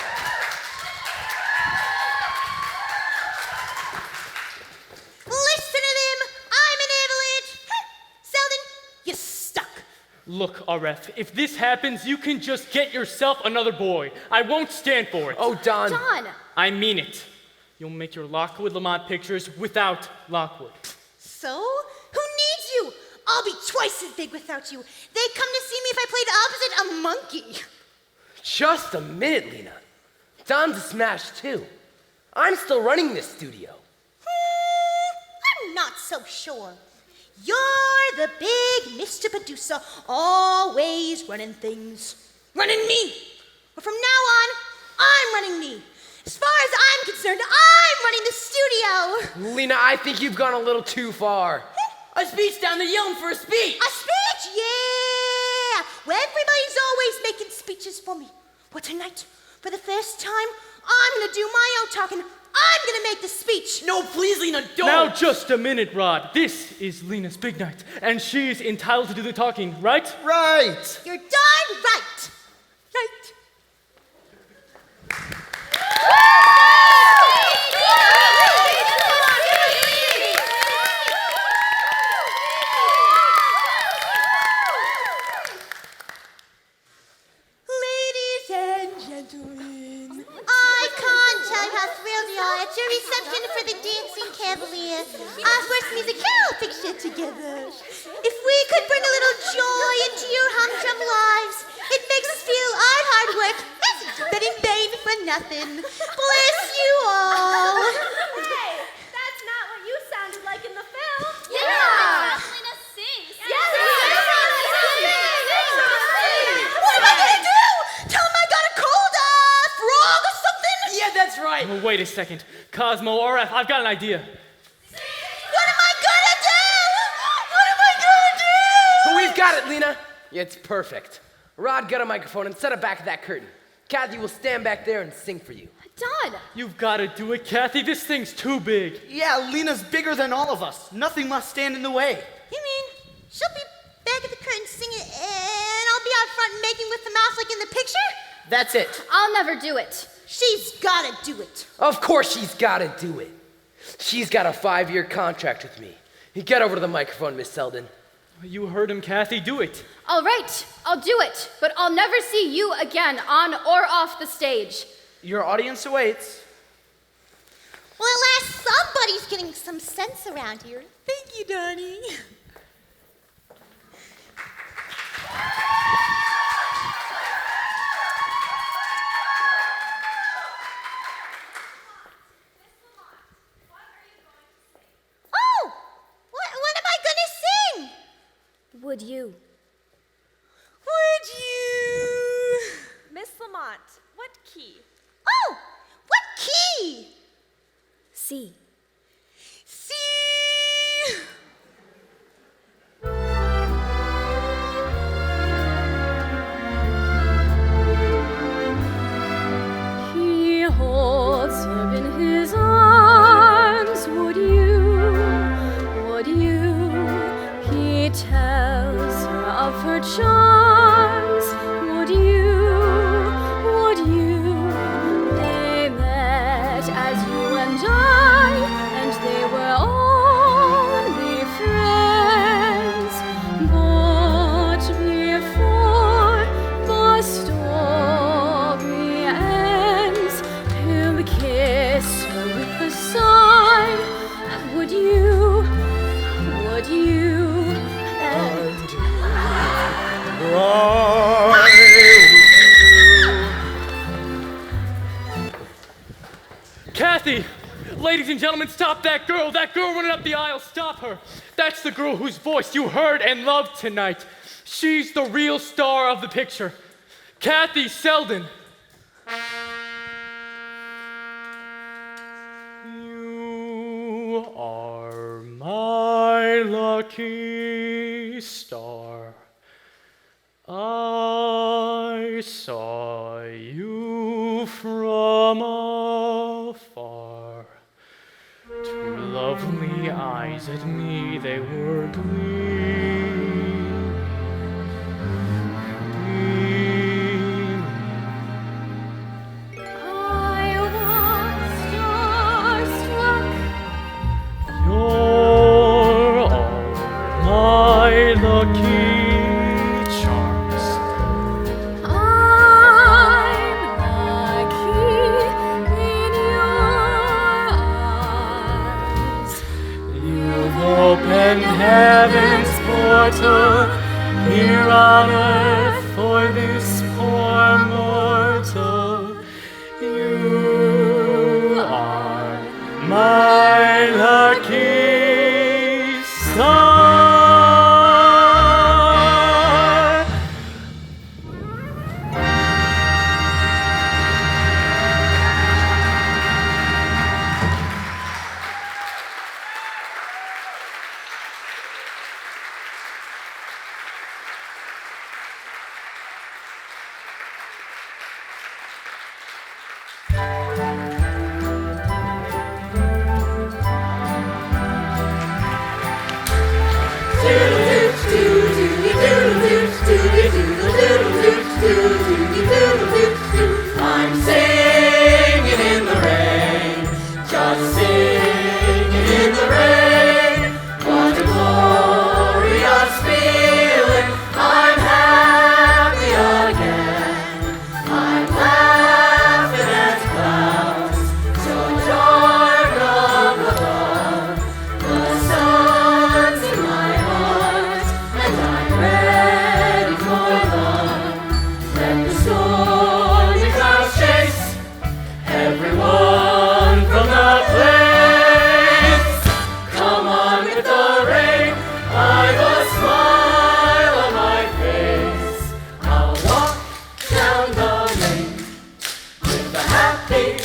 Listen to them. I'm an avalanche. Selden, you're stuck. Look, RF, if this happens, you can just get yourself another boy. I won't stand for it. Oh, Don. Don! I mean it. You'll make your Lockwood Lamont pictures without Lockwood. So? Who needs you? I'll be twice as big without you. They'd come to see me if I played opposite a monkey. Just a minute, Lena. Don's a smash too. I'm still running this studio. I'm not so sure. You're the big Mr. Producer, always running things. Running me. But from now on, I'm running me. As far as I'm concerned, I'm running the studio. Lena, I think you've gone a little too far. A speech down there yelling for a speech. A speech? Yeah. Well, everybody's always making speeches for me. Well, tonight, for the first time, I'm gonna do my own talking. I'm gonna make the speech. No, please, Lena, don't. Now, just a minute, Rod. This is Lena's big night, and she's entitled to do the talking, right? Right. You're darn right. Right. Ladies and gentlemen, I can't tell you how thrilled we are at your reception for the Dancing Cavalier, our first musical picture together. If we could bring a little joy into your humdrum lives, it makes us feel our hard work hasn't been in vain for nothing. Bless you all. Hey, that's not what you sounded like in the film. Yeah. Lena sings. What am I gonna do? Tell him I got a cold, frog or something? Yeah, that's right. Oh, wait a second. Cosmo, RF, I've got an idea. What am I gonna do? What am I gonna do? But we've got it, Lena. It's perfect. Rod, get a microphone and set it back of that curtain. Kathy will stand back there and sing for you. Don! You've got to do it, Kathy. This thing's too big. Yeah, Lena's bigger than all of us. Nothing must stand in the way. You mean she'll be back at the curtain singing and I'll be out front making with the mouth like in the picture? That's it. I'll never do it. She's gotta do it. Of course she's got to do it. She's got a 5-year contract with me. Get over to the microphone, Miss Selden. You heard him, Kathy. Do it. All right, I'll do it, but I'll never see you again on or off the stage. Your audience awaits. Well, at last somebody's getting some sense around here. Thank you, darling. What key? Oh, what key? C. C. He holds her in his arms. Would you? He tells her of her charms. Would you? They met as you and I, and they were only friends. But before the story ends, he'll kiss her with a sigh. Would you? Kathy! Ladies and gentlemen, stop that girl! That girl running up the aisle, stop her! That's the girl whose voice you heard and loved tonight. She's the real star of the picture. Kathy Selden. You are my lucky star. I saw you from afar. Two lovely eyes at me, they were gleaming. I was starstruck. You're all my lucky charms. I'm lucky in your arms. You've opened heaven's portal here on earth for this poor mortal. You are my lucky star. I'm singing in the rain, just singing in the rain. What a glorious feeling! I'm happy again. I'm laughing at clouds so dark up above. The sun's in my heart, and I'm ready for love. Let the stormy clouds chase everyone from the place. Come on with the rain, I've a smile on my face. I'll walk down the lane with a happy